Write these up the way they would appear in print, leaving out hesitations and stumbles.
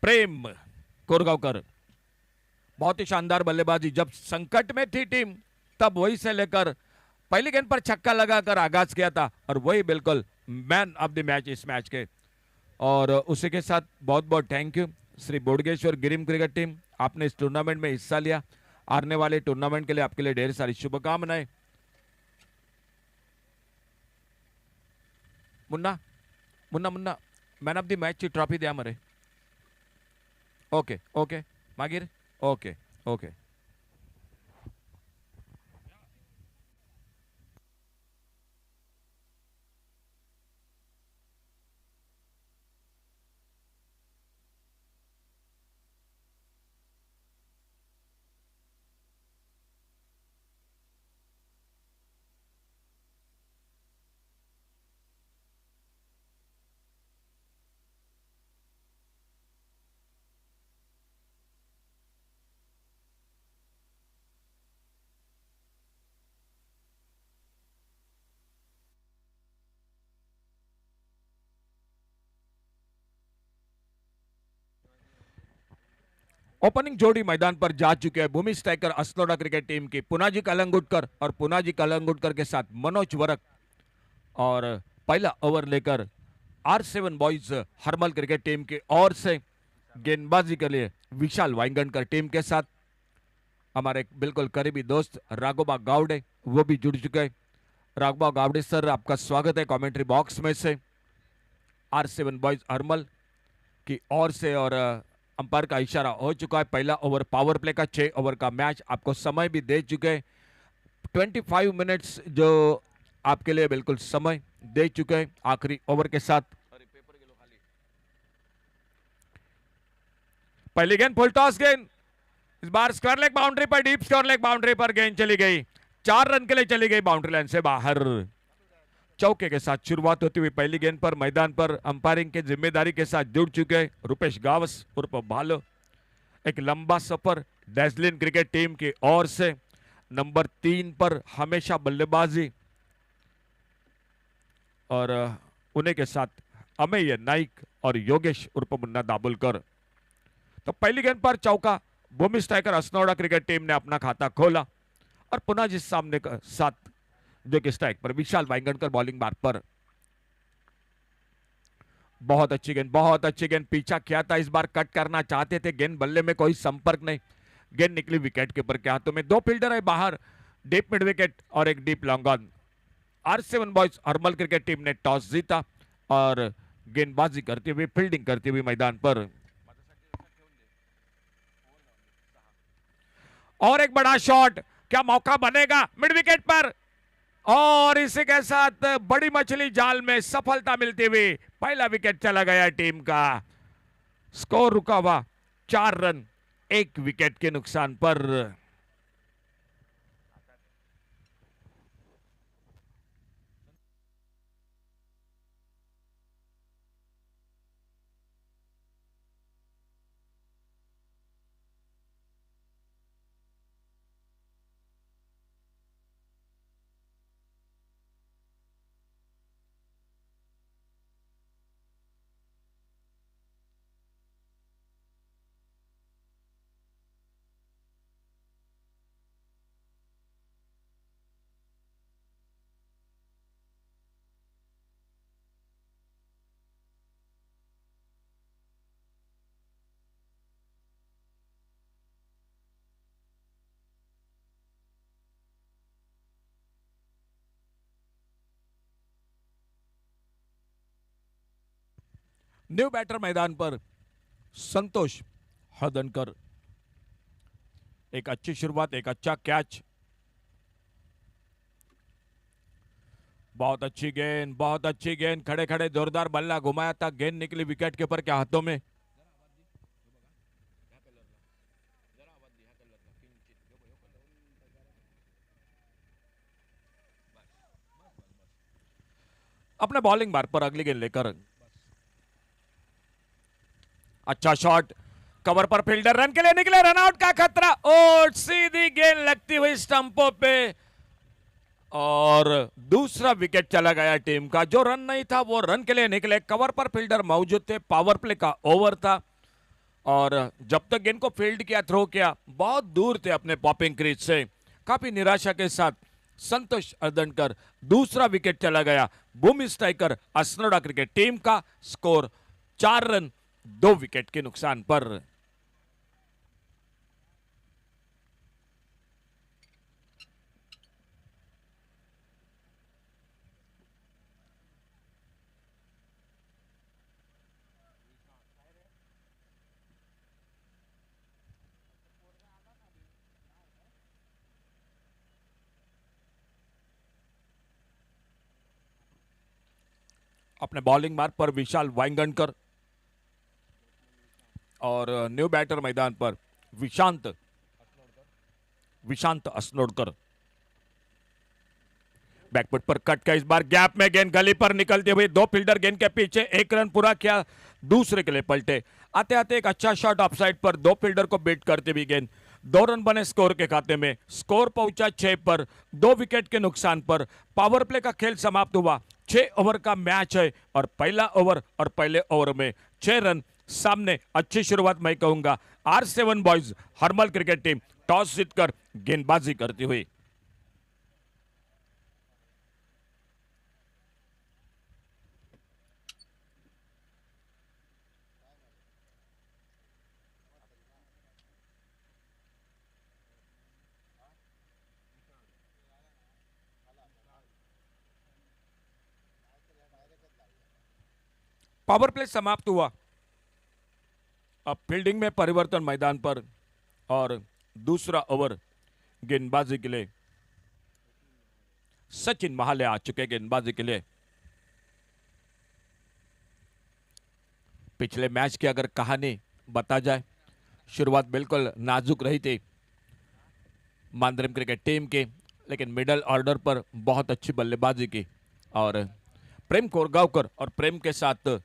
प्रेम कोरगांवकर, बहुत ही शानदार बल्लेबाजी। जब संकट में थी टीम तब वही से लेकर पहली गेंद पर छक्का लगाकर आगाज किया था और वही बिल्कुल मैन ऑफ द मैच इस मैच के। और उसी के साथ बहुत बहुत thank you Shri Bodgeshwar Girim cricket team, आपने इस टूर्नामेंट में हिस्सा लिया। आने वाले टूर्नामेंट के लिए आपके लिए ढेर सारी शुभकामनाएं। Munna Munna Munna man of the match ची ट्रॉफी द्या मरे। ओके ओके मागीर ओके ओके। ओपनिंग जोड़ी मैदान पर जा चुके हैं भूमि स्ट्राइकर असनोडा क्रिकेट टीम की पुनाजी कलंगुटकर और पुनाजी कलंगुटकर के साथ मनोज वरक। और पहला ओवर लेकर R7 boys Harmal cricket team की ओर से गेंदबाजी के लिए विशाल वाइंगणकर टीम के साथ हमारे बिल्कुल करीबी दोस्त राघोबा गावड़े वो भी जुड़ चुके हैं। राघोबा गावड़े सर, आपका स्वागत है कमेंट्री बॉक्स में से R7 बॉयज हरमल की ओर से। और अंपायर का इशारा हो चुका है। पहला ओवर पावर प्ले का 6 ओवर का मैच, आपको समय भी दे चुके हैं 25 मिनट्स जो आपके लिए बिल्कुल समय दे चुके हैं आखिरी ओवर के साथ। पहली गेंद फुल टॉस गेंद, इस बार स्क्वायर लेग बाउंड्री पर, डीप स्क्वायर लेग बाउंड्री पर गेंद चली गई, 4 रन के लिए चली गई बाउंड्री लाइन से बाहर। चौके के साथ शुरुआत होती हुई पहली गेंद पर मैदान पर अंपायरिंग के जिम्मेदारी के साथ जुड़ चुके रुपेश गावस उर्फ भालो। एक लंबा सफर डैजलिन क्रिकेट टीम की ओर से नंबर 3 पर हमेशा बल्लेबाजी और उन्हीं के साथ अमेय नाइक और योगेश उर्फ मुन्ना दाबुलकर। तो पहली गेंद पर चौका, भूमि स्ट्राइकर असनोडा क्रिकेट टीम ने अपना खाता खोला और पुनः जिस सामने का साथ जो कि स्ट्राइक पर विशाल वाइंगणकर बॉलिंग बार पर। बहुत अच्छी गेंद, बहुत अच्छी गेंद, पीछा किया था, इस बार कट करना चाहते थे, गेंद बल्ले में कोई संपर्क नहीं, गेंद निकली विकेट के ऊपर के हाथों में। 2 फील्डर है बाहर, डीप मिड विकेट और एक deep long on. R7 boys Harmal cricket team ने टॉस जीता और गेंदबाजी करते हुए फील्डिंग करते हुए मैदान पर। और एक बड़ा शॉट, क्या मौका बनेगा मिड विकेट पर, और इसी के साथ बड़ी मछली जाल में सफलता मिलती हुई पहला विकेट चला गया टीम का। स्कोर रुका हुआ 4 रन 1 विकेट के नुकसान पर। न्यू बैटर मैदान पर संतोष हदनकर। एक अच्छी शुरुआत, एक अच्छा कैच, बहुत अच्छी गेंद, बहुत अच्छी गेंद, खड़े खड़े जोरदार बल्ला घुमाया था, गेंद निकली विकेट के ऊपर के हाथों में। अपने बॉलिंग बार पर अगली गेंद लेकर अच्छा शॉट, कवर पर फील्डर रन के लिए निकले, रनआउट का खतरा और सीधी गेंद लगती हुई स्टंपों पे और दूसरा विकेट चला गया टीम का। जो रन नहीं था वो रन के लिए निकले, कवर पर फील्डर मौजूद थे, पावर प्ले का ओवर था और जब तक गेंद को फील्ड किया, थ्रो किया, बहुत दूर थे अपने पॉपिंग क्रीज से। काफी निराशा के साथ संतोष अर्दनकर दूसरा विकेट चला गया। भूमि स्ट्राइकर असनोडा क्रिकेट टीम का स्कोर 4 रन 2 विकेट के नुकसान पर। अपने बॉलिंग मार्ग पर विशाल वाइंगणकर और न्यू बैटर मैदान पर विशांत असनोडकर। बैकफुट पर कट का इस बार गैप में गेंद गली पर निकलते हुए 2 फील्डर गेंद के पीछे, 1 रन पूरा किया, दूसरे के लिए पलटे। आते आते एक अच्छा शॉट ऑफसाइड पर 2 फील्डर को बीट करते हुए गेंद 2 रन बने स्कोर के खाते में। स्कोर पहुंचा 6 पर 2 विकेट के नुकसान पर। पावर प्ले का खेल समाप्त हुआ। 6 ओवर का मैच है और पहला ओवर और पहले ओवर में 6 रन सामने। अच्छी शुरुआत मैं कहूंगा R7 boys Harmal cricket team toss जीतकर गेंदबाजी करती हुई। पावर प्ले समाप्त हुआ। अब फील्डिंग में परिवर्तन मैदान पर और दूसरा ओवर गेंदबाजी के लिए सचिन महाले आ चुके गेंदबाजी के लिए। पिछले मैच की अगर कहानी बता जाए, शुरुआत बिल्कुल नाजुक रही थी मांद्रेम क्रिकेट टीम की, लेकिन मिडल ऑर्डर पर बहुत अच्छी बल्लेबाजी की और प्रेम कोरगांवकर और प्रेम के साथ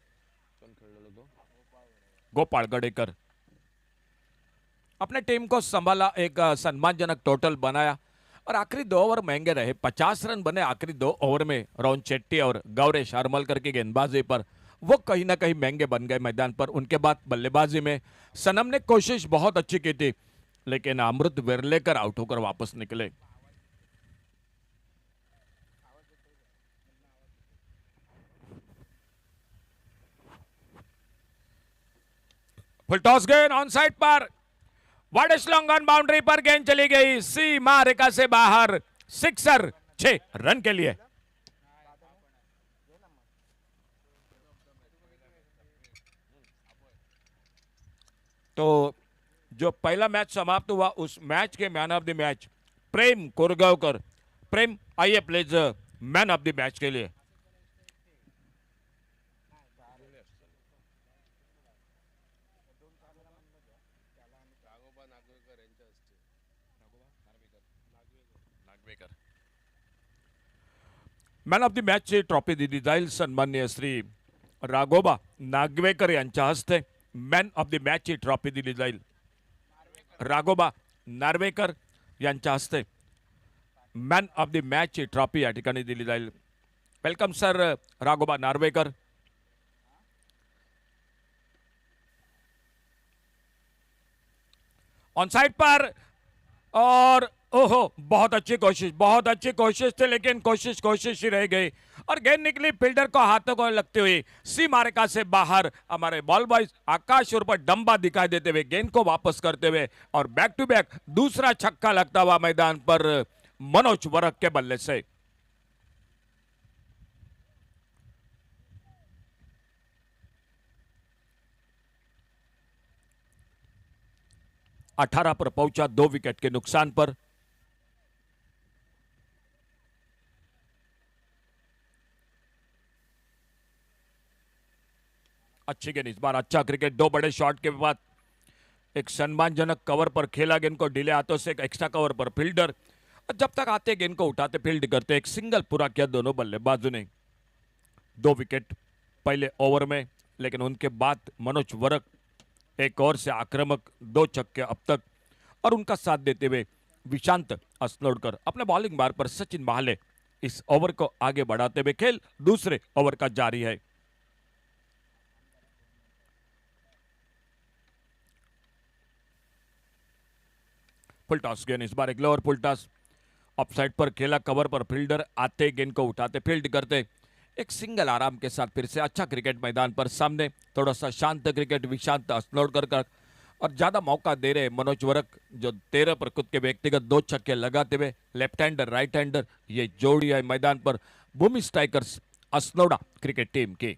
गोपाल गडेकर अपने टीम को संभाला, एक सम्मानजनक टोटल बनाया और आखिरी 2 ओवर महंगे रहे। 50 रन बने आखिरी 2 ओवर में रोहन शेट्टी और गौरेश हरमलकर की गेंदबाजी पर, वो कहीं ना कहीं महंगे बन गए मैदान पर। उनके बाद बल्लेबाजी में सनम ने कोशिश बहुत अच्छी की थी, लेकिन अमृत वेरलेकर आउट होकर वापस निकले। फुल टॉस गेंद ऑन साइड पर, वाइड लॉन्ग ऑन बाउंड्री पर गेंद चली गई सीमा रेखा से बाहर। सिक्सर 6 रन के लिए। तो जो पहला मैच समाप्त हुआ उस मैच के man of the match Prem Korgaonkar. Prem आइए please man of the match के लिए। मॅन ऑफ द मॅचची ट्रॉफी दिली जाईल सन्माननीय श्री राघोबा नागवेकर यांच्या हस्ते मॅन ऑफ द मॅचची ट्रॉफी दिली जाईल। राघोबा नार्वेकर यांच्या हस्ते मॅन ऑफ द मॅचची ट्रॉफी या ठिकाणी दिली जाईल। Welcome sir Raghoba Narvekar. On side पर और ओहो बहुत अच्छी कोशिश थी, लेकिन कोशिश ही रह गई और गेंद निकली फील्डर को हाथों को लगती हुई सीमा रेखा से बाहर। हमारे बॉल बॉयज आकाश और पर डंबा दिखाई देते हुए गेंद को वापस करते हुए और बैक टू बैक दूसरा छक्का लगता हुआ मैदान पर मनोज वरक के बल्ले से। अठारह पर पहुंचा 2 विकेट के नुकसान पर। अच्छी गेंद इस बार, अच्छा क्रिकेट। 2 बड़े शॉट के बाद एक सम्मानजनक कवर पर खेला गेंद को ढीले हाथों से, एक एक्स्ट्रा कवर पर फील्डर। जब तक आते गेंद को उठाते फील्ड करते, एक सिंगल पूरा किया दोनों बल्लेबाजों ने। 2 विकेट पहले ओवर में, लेकिन उनके बाद मनोज वरक एक और से आक्रामक 2 छक्के अब तक और उनका साथ देते हुए विशांत असनोडकर अपने बॉलिंग मार्ग पर सचिन महाले इस ओवर को आगे बढ़ाते हुए खेल दूसरे ओवर का जारी है। फुल टॉस गेंद, इस बार एक lower full toss, of side पर खेला, कवर पर फील्डर आते गेंद को उठाते फील्ड करते, एक सिंगल आराम के साथ फिर से अच्छा क्रिकेट मैदान पर सामने थोड़ा सा शांत क्रिकेट विशांत अस्लोडकर का और ज्यादा मौका दे रहे मनोज वरक जो 13 पर खुद के व्यक्तिगत 2 छक्के लगाते हुए लेफ्ट हैंडर राइट हैंडर ये जोड़ी है मैदान पर भूमि स्ट्राइकर्स अस्नोडा क्रिकेट टीम की।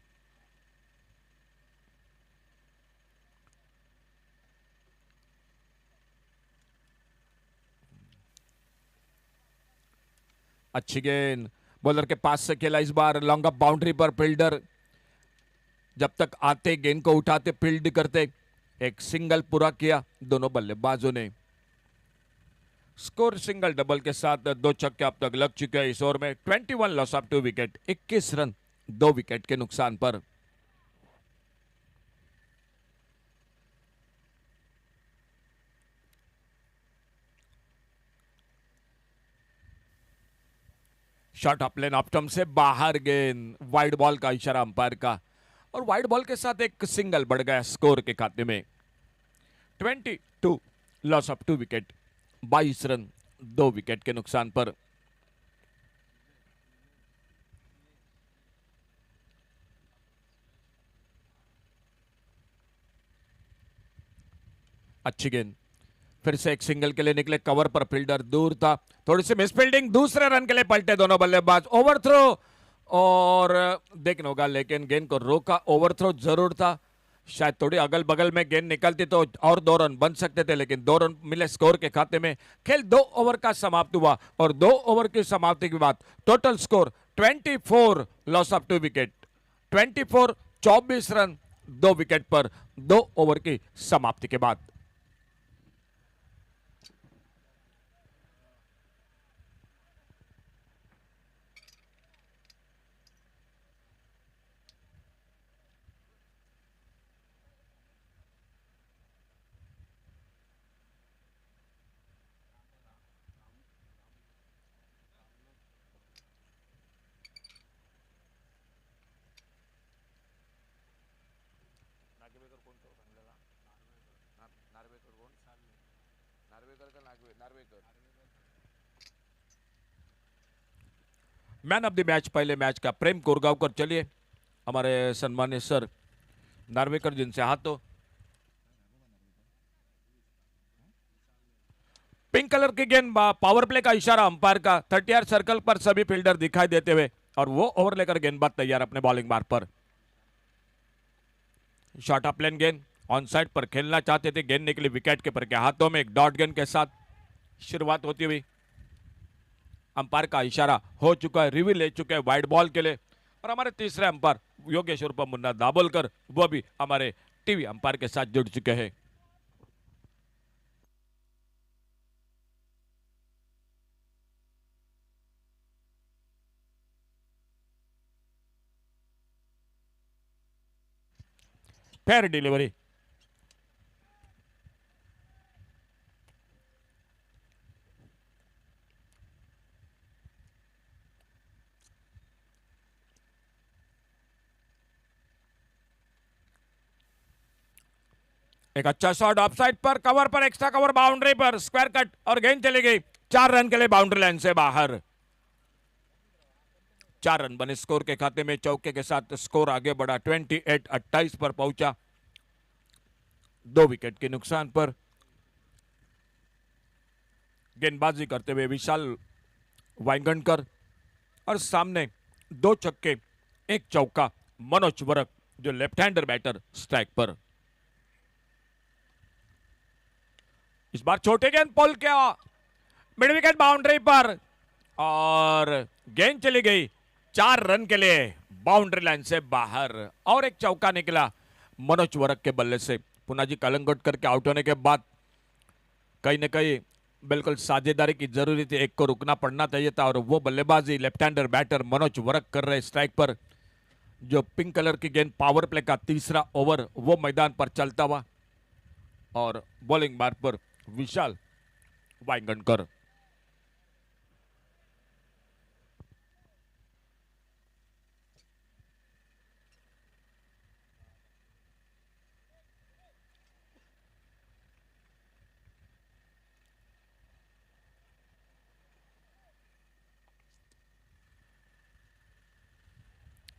अच्छी गेंद बॉलर के पास से खेला, इस बार लॉन्ग अप बाउंड्री पर फील्डर जब तक आते गेंद को उठाते फील्ड करते, एक सिंगल पूरा किया दोनों बल्लेबाजों ने। स्कोर सिंगल डबल के साथ 2 छक्के अब तक लग चुके हैं इस ओवर में। 21 loss of 2 wicket, 21 run 2 wicket के नुकसान पर। Shot of lane off stump से बाहर, गेंद वाइड बॉल का इशारा अंपायर का और वाइड बॉल के साथ एक सिंगल बढ़ गया स्कोर के खाते में। 22 loss of 2 wicket, 22 run 2 wicket के नुकसान पर। अच्छी गेंद, फिर से एक सिंगल के लिए निकले, कवर पर फील्डर दूर था, थोड़ी सी मिस फील्डिंग, दूसरे रन के लिए पलटे दोनों बल्लेबाज, ओवर थ्रो और देखना होगा लेकिन गेंद को रोका, ओवर थ्रो जरूर था, शायद थोड़ी अगल बगल में गेंद निकलती तो और 2 रन बन सकते थे लेकिन 2 रन मिले स्कोर के खाते में। खेल 2 ओवर का समाप्त हुआ और 2 ओवर की समाप्ति के बाद total score 24 loss of 2 wicket, 24 24 run 2 wicket पर 2 ओवर की समाप्ति के बाद। मैन ऑफ द मैच पहले मैच का प्रेम कोरगांवकर, चलिए हमारे सम्मानित सर नार्वेकर जिनसे हाथों पिंक कलर की गेंद, पावर प्ले का इशारा अंपायर का, 30 सर्कल पर सभी फील्डर दिखाई देते हुए और वो ओवर लेकर गेंदबाज तैयार अपने बॉलिंग मार्ग पर। शॉर्ट ऑफ लेन गेंद ऑन साइड पर खेलना चाहते थे, गेंद निकली विकेट कीपर के हाथों में, एक डॉट गेंद के साथ शुरुआत होती हुई। अंपायर का इशारा हो चुका है, रिव्यू ले चुके हैं वाइड बॉल के लिए और हमारे तीसरे अंपायर योगेश उर्फ मुन्ना दाभोलकर वो भी हमारे टीवी अंपायर के साथ जुड़ चुके हैं। फेयर डिलीवरी, एक अच्छा शॉट ऑफ साइड पर, कवर पर, एक्स्ट्रा कवर बाउंड्री पर, स्क्वायर कट और गेंद चली गई 4 रन के लिए बाउंड्री लाइन से बाहर। 4 रन बने स्कोर के खाते में, चौके के साथ स्कोर आगे बढ़ा 28-28 पर पहुंचा 2 विकेट के नुकसान पर। गेंदबाजी करते हुए विशाल वाइंगणकर और सामने 2 छक्के 1 चौका मनोज वरक जो लेफ्ट हैंडर बैटर स्ट्राइक पर। इस बार छोटे गेंद पोल किया मिड विकेट बाउंड्री पर और गेंद चली गई 4 रन के लिए बाउंड्री लाइन से बाहर और एक चौका निकला मनोज वरक के बल्ले से। पुनाजी कलंगोटकर के आउट होने के बाद कहीं ना कहीं बिल्कुल साझेदारी की जरूरी थी, एक को रुकना पड़ना चाहिए था और वो बल्लेबाजी लेफ्ट हैंडर बैटर मनोज वरक कर रहे स्ट्राइक पर। जो पिंक कलर की गेंद पावर प्ले का तीसरा ओवर वो मैदान पर चलता हुआ और बॉलिंग मार्ग पर विशाल वाइंगणकर।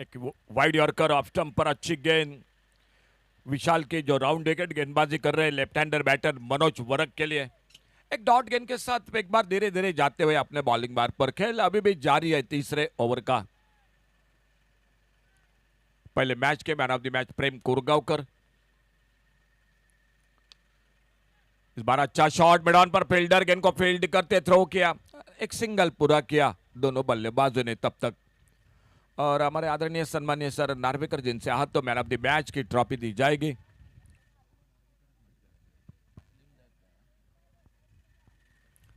एक वाइड यॉर्कर ऑफ स्टंप पर अच्छी गेंद विशाल की जो राउंड विकेट गेंदबाजी कर रहे हैं लेफ्ट हैंडर बैटर मनोज वरक के लिए। एक डॉट गेंद के साथ एक बार धीरे धीरे जाते हुए अपने बॉलिंग मार्ग पर खेल अभी भी जारी है तीसरे ओवर का। पहले मैच के man of the match Prem Korgaonkar. इस बार अच्छा शॉट मिड ऑन पर फील्डर गेंद को फील्ड करते थ्रो किया, एक सिंगल पूरा किया दोनों बल्लेबाजों ने तब तक। और हमारे आदरणीय सम्मानीय सर नार्वेकर जिनसे हाथ तो मैन ऑफ द मैच की ट्रॉफी दी जाएगी।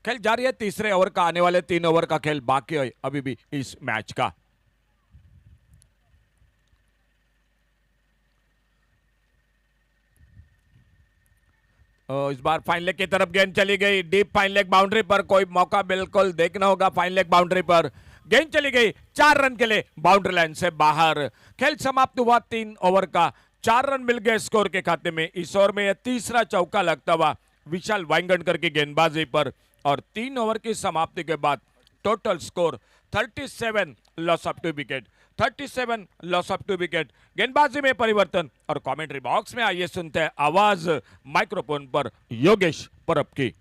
खेल जारी है तीसरे ओवर का, आने वाले 3 ओवर का खेल बाकी है अभी भी इस मैच का। इस बार फाइन लेग की तरफ गेंद चली गई, डीप फाइन लेग बाउंड्री पर, कोई मौका बिल्कुल देखना होगा। फाइन लेग बाउंड्री पर गेंद चली गई 4 रन के लिए बाउंड्री लाइन से बाहर। खेल समाप्त हुआ 3 ओवर का, 4 रन मिल गए स्कोर के खाते में। इस ओवर में यह तीसरा चौका लगता हुआ विशाल वाइंगणकर की गेंदबाजी पर। और 3 ओवर की समाप्ति के बाद total score 37 loss of 2 wicket, 37 loss of 2 wicket. गेंदबाजी में परिवर्तन और कमेंट्री बॉक्स में आइए सुनते हैं आवाज माइक्रोफोन पर योगेश परब की।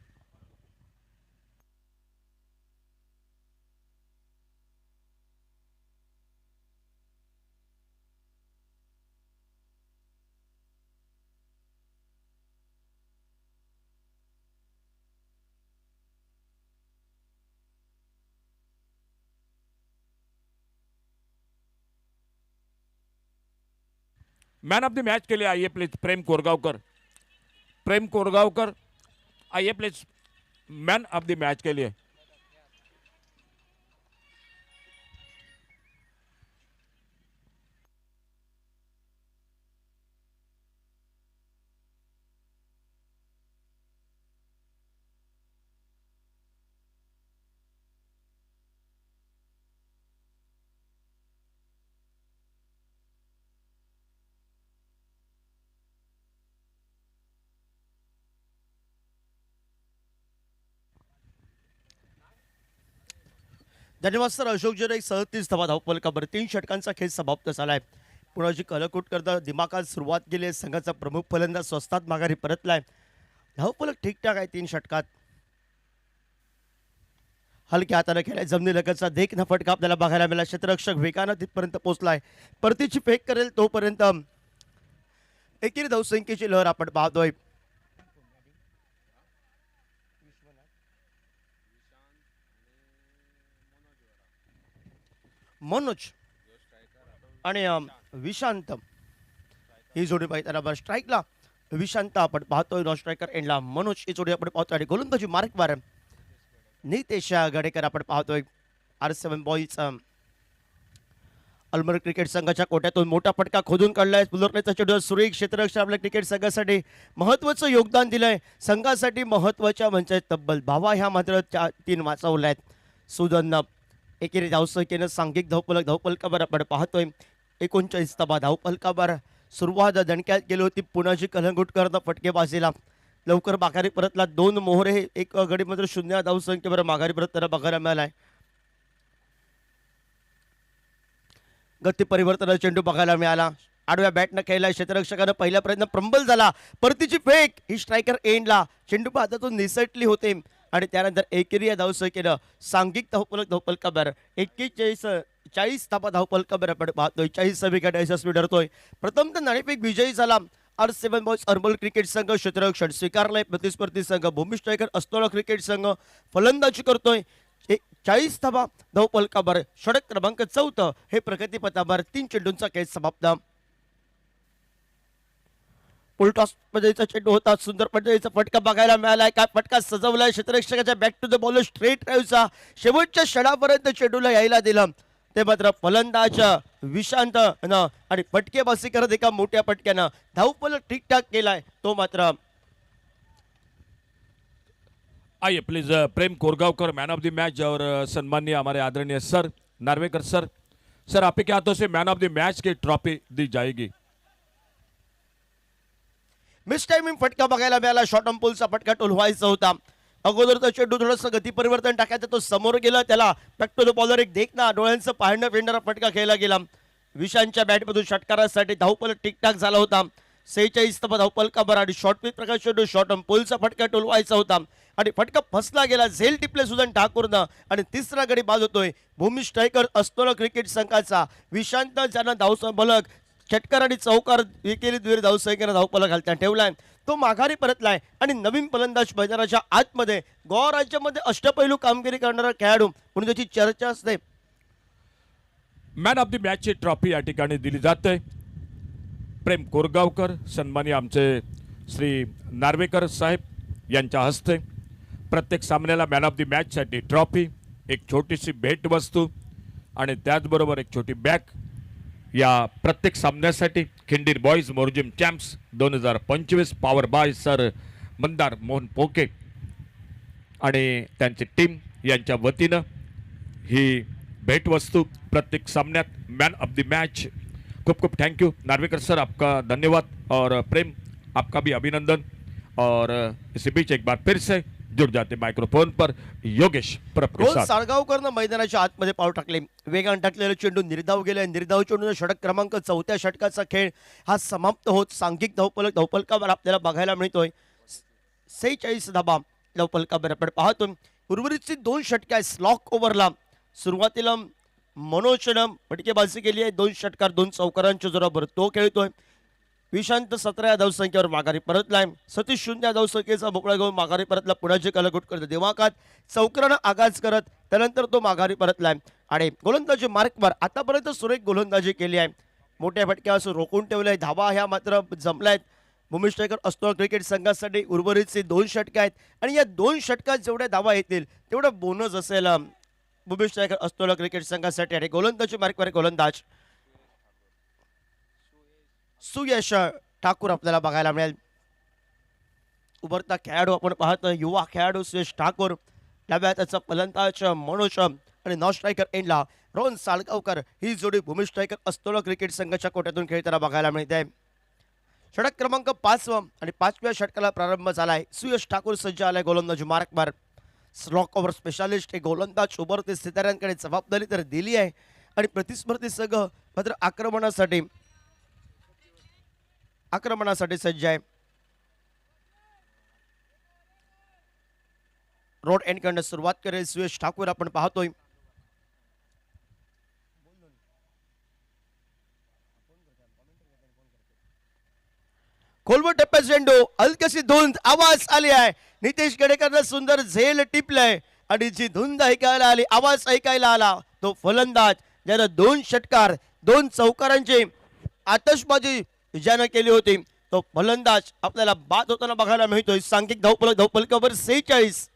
मैन ऑफ द मैच के लिए आइए प्लीज प्रेम कोरगांवकर। प्रेम कोरगांवकर आइए please man of the match के लिए। धन्यवाद सर. अशोक जरे 37 धावा धावफलकावर 3 षटकांचा खेळ समाप्त झालाय. पुन्हा कलकुट करता दिमाखात सुरुवात केली आहे. संघाचा प्रमुख फलंदाज स्वस्तात माघारी परतलाय. धावफलक ठीकठाक आहे 3 षटकात. हलक्या हाताने खेळाय जमिनीलगतचा देखना फटका आपल्याला बघायला मिळाला. क्षेत्ररक्षक वेगानं तिथपर्यंत पोहोचलाय. परतीची फेक करेल तोपर्यंत एकेरी धावसंख्येची लहर आपण पाहतोय. मनोज आणि विशांत ही जोडी पाहताना स्ट्राईकला विशांत आपण पाहतोय. नॉन स्ट्रायकर एंडला मनोज ही जोडी आपण पाहतोय. आणि गोलंदाजी मार्कवर नितेश गडेकर आपण पाहतोय. R7 बॉईज अलमर क्रिकेट संघाच्या कोट्यातून मोठा फटका खोदून काढलाय. पुलरनेचा चेंडू सुरेख क्षेत्ररक्षक आपल्या क्रिकेट संघासाठी महत्त्वाचं योगदान दिलंय. संघासाठी महत्त्वाच्या म्हणजे तब्बल 12 ह्या मात्र 3 वाचवल्या आहेत. सुदन एकेरी धावसंख्येनं सांघिक धावफलकावर आपण पाहतोय. 39 धावा धावफलकावर सुरुवात दणक्यात गेली होती. पुन्हाची कलंगुटकरनं फटकेबाजीला लवकर माघारी परतला. 2 मोहरे 1 गडी मात्र 0 धावसंख्येवर माघारी परतताना बघायला मिळालाय. गती परिवर्तन चेंडू बघायला मिळाला. आडव्या बॅटनं खेळला. क्षेत्ररक्षकानं पहिला प्रयत्न प्रंबल झाला. परतीची फेक ही स्ट्रायकर एंडला चेंडू हातातून निसटली होते. आणि त्यानंतर एकेरी या धावसंख्येनं सांघिक धावफलकावर 40 धावा धावफलकावर आपण पाहतोय. 40 विकेट यशस्वी ठरतोय. प्रथमतः नाणेफेक विजयी झाला R7 बॉयज अर्बल क्रिकेट संघ. क्षेत्ररक्षण स्वीकारलंय. प्रतिस्पर्धी संघ भूमी स्ट्रायकर अस्लोळा क्रिकेट संघ फलंदाजी करतोय. 40 धावा धावफलकावर षटक क्रमांक 4 हे प्रगतीपथावर 3 चेंडूंचा खेळ समाप्त. फुलटॉस पद्धतीचा चेंडू होता. सुंदर पद्धतीचा फटका बघायला मिळालाय. काय फटका सजवलाय क्षेत्ररक्षकाच्या back to the ball straight ड्राईव्हचा शेवटच्या क्षणापर्यंत चेंडूला यायला दिलं. ते मात्र फलंदाज विशांत आणि फटकेबाजी करत एका मोठ्या फटक्यानं धावफलक ठीकठाक केलाय. तो मात्र आइए please Prem Korgaonkar man of the match और सम्मानीय हमारे आदरणीय सर नार्वेकर सर। सर आपके हाथों से मैन ऑफ द मैच की ट्रॉफी दी जाएगी। मिस टायमिंग फटका बघायला मिळाला. शॉर्ट ऑन पोलचा फटका टोलवायचा होता. अगोदरचा चेंडू थोडंसं गती परिवर्तन टाकायचं तो समोर गेला. त्याला बॅक टू द बॉलर एक देखना डोळ्यांचं पाहणं फेडणारा फटका खेळला गेला. विशांच्या बॅटमधून षटकारासाठी धावफलक ठीकठाक झाला होता. 46 धावफलकावर आणि शॉर्ट पिच प्रकाश चेंडू शॉर्ट पोलचा फटका टोलवायचा होता आणि फटका फसला गेला. झेल टिपले सुजन ठाकूरनं आणि तिसरा गडी बाद होतोय भूमी स्ट्रायकर अस्तोला क्रिकेट संघाचा. विशांत ज्यांना धावफलक षटकार आणि चौकार एकेरी दुहेरी धावसंख्येनं धावफलक घालताना ठेवलाय तो माघारी परतलाय आणि नवीन फलंदाज मैदानाच्या आतमध्ये गोवा राज्यामध्ये अष्टपैलू कामगिरी करणारा खेळाडू म्हणून त्याची चर्चा असते. मॅन ऑफ द मॅचची ट्रॉफी या ठिकाणी दिली जाते. प्रेम कोरगावकर सन्माननीय आमचे श्री नार्वेकर साहेब यांच्या हस्ते प्रत्येक सामन्याला मॅन ऑफ द मॅचसाठी ट्रॉफी, एक छोटीशी भेटवस्तू आणि त्याचबरोबर एक छोटी बॅग या प्रत्येक सामन्यासाठी Khindir boys Morjim champs 2025 power by sir Mandar Mohan Poke आणि त्यांची टीम यांच्या वतीनं ही भेटवस्तू प्रत्येक सामन्यात मैन ऑफ द मैच. खूब खूब थैंक यू नार्वेकर सर, आपका धन्यवाद और प्रेम आपका भी अभिनंदन. और इसी बीच एक बार फिर से जुड़ जाते माइक्रोफोन पर योगेश परब के रोज साथ. साळगावकरनं मैदानाच्या आतमध्ये पाऊल टाकले. वेगाने टाकलेला चेंडू निर्धाव गेले. निर्धाव चेंडू षटक क्रमांक 4थ्या षटकाचा खेळ हा समाप्त होत सांघिक धावफलकावर आपल्याला बघायला मिळतोय. 46 धाबा धावफलकावर आपण पाहतो. उर्वरितची 2 षटके स्लॉक ओव्हरला सुरुवातीला मनोजनं फटकेबाजी केली आहे. 2 षटकार 2 चौकारांच्या जोरावर तो खेळतोय. विशांत 17 धावसंख्येवर माघारी परतलाय. सतीश 0 धावसंख्येचा बोकळा घेऊन माघारी परतला. पुण्याचे कलागुटकर दिमाखात चौकारानं आगाज करत त्यानंतर तो माघारी परतलाय आणि गोलंदाजी मार्कवर आतापर्यंत सुरेख गोलंदाजी केली आहे. मोठ्या फटक्यावर रोखून ठेवलंय. धावा ह्या मात्र जमलायत भूमी स्ट्रायकर अस्तोला क्रिकेट संघासाठी. उर्वरितचे 2 षटके आहेत आणि या 2 षटकात जेवढ्या धावा येतील तेवढं बोनस असेल भूमी स्ट्रायकर अस्तोला क्रिकेट संघासाठी. आणि गोलंदाजी मार्कवर गोलंदाज सुयश ठाकूर आपल्याला बघायला मिळेल. उभरता खेळाडू आपण पाहतो युवा खेळाडू सुयश ठाकूर. डाव्या हाताचा फलंदाज मनोज आणि नॉन स्ट्रायकर एंडला रोहन साळगावकर ही जोडी भूमी स्ट्रायकर अस्तोला क्रिकेट संघाच्या कोट्यातून खेळताना बघायला मिळते. षटक क्रमांक 5 आणि 5व्या षटकाला प्रारंभ झालाय. सुयश ठाकूर सज्ज आलाय गोलंदाजी मार्कवर. स्लॉक ओव्हर स्पेशालिस्ट हे गोलंदाज उभरते सिताऱ्यांकडे जबाबदारी तर दिली आहे आणि प्रतिस्पर्धी संघ मात्र आक्रमणासाठी सज्ज आहे. रोड एंड कडनं सुरुवात करेल सुयश ठाकूर आपण पाहतोय. खोलवर टप्प्यात चेंडू हलकशी धुंद आवाज आली आहे. नितेश गडेकरनं सुंदर झेल टिपलंय आणि जी धुंद ऐकायला आली आवाज ऐकायला आला तो फलंदाज ज्यानं 2 षटकार 2 चौकारांची आतषबाजी ज्यानं केली होती तो फलंदाज आपल्याला बाद होताना बघायला मिळतोय. सांघिक धावफलकावर 46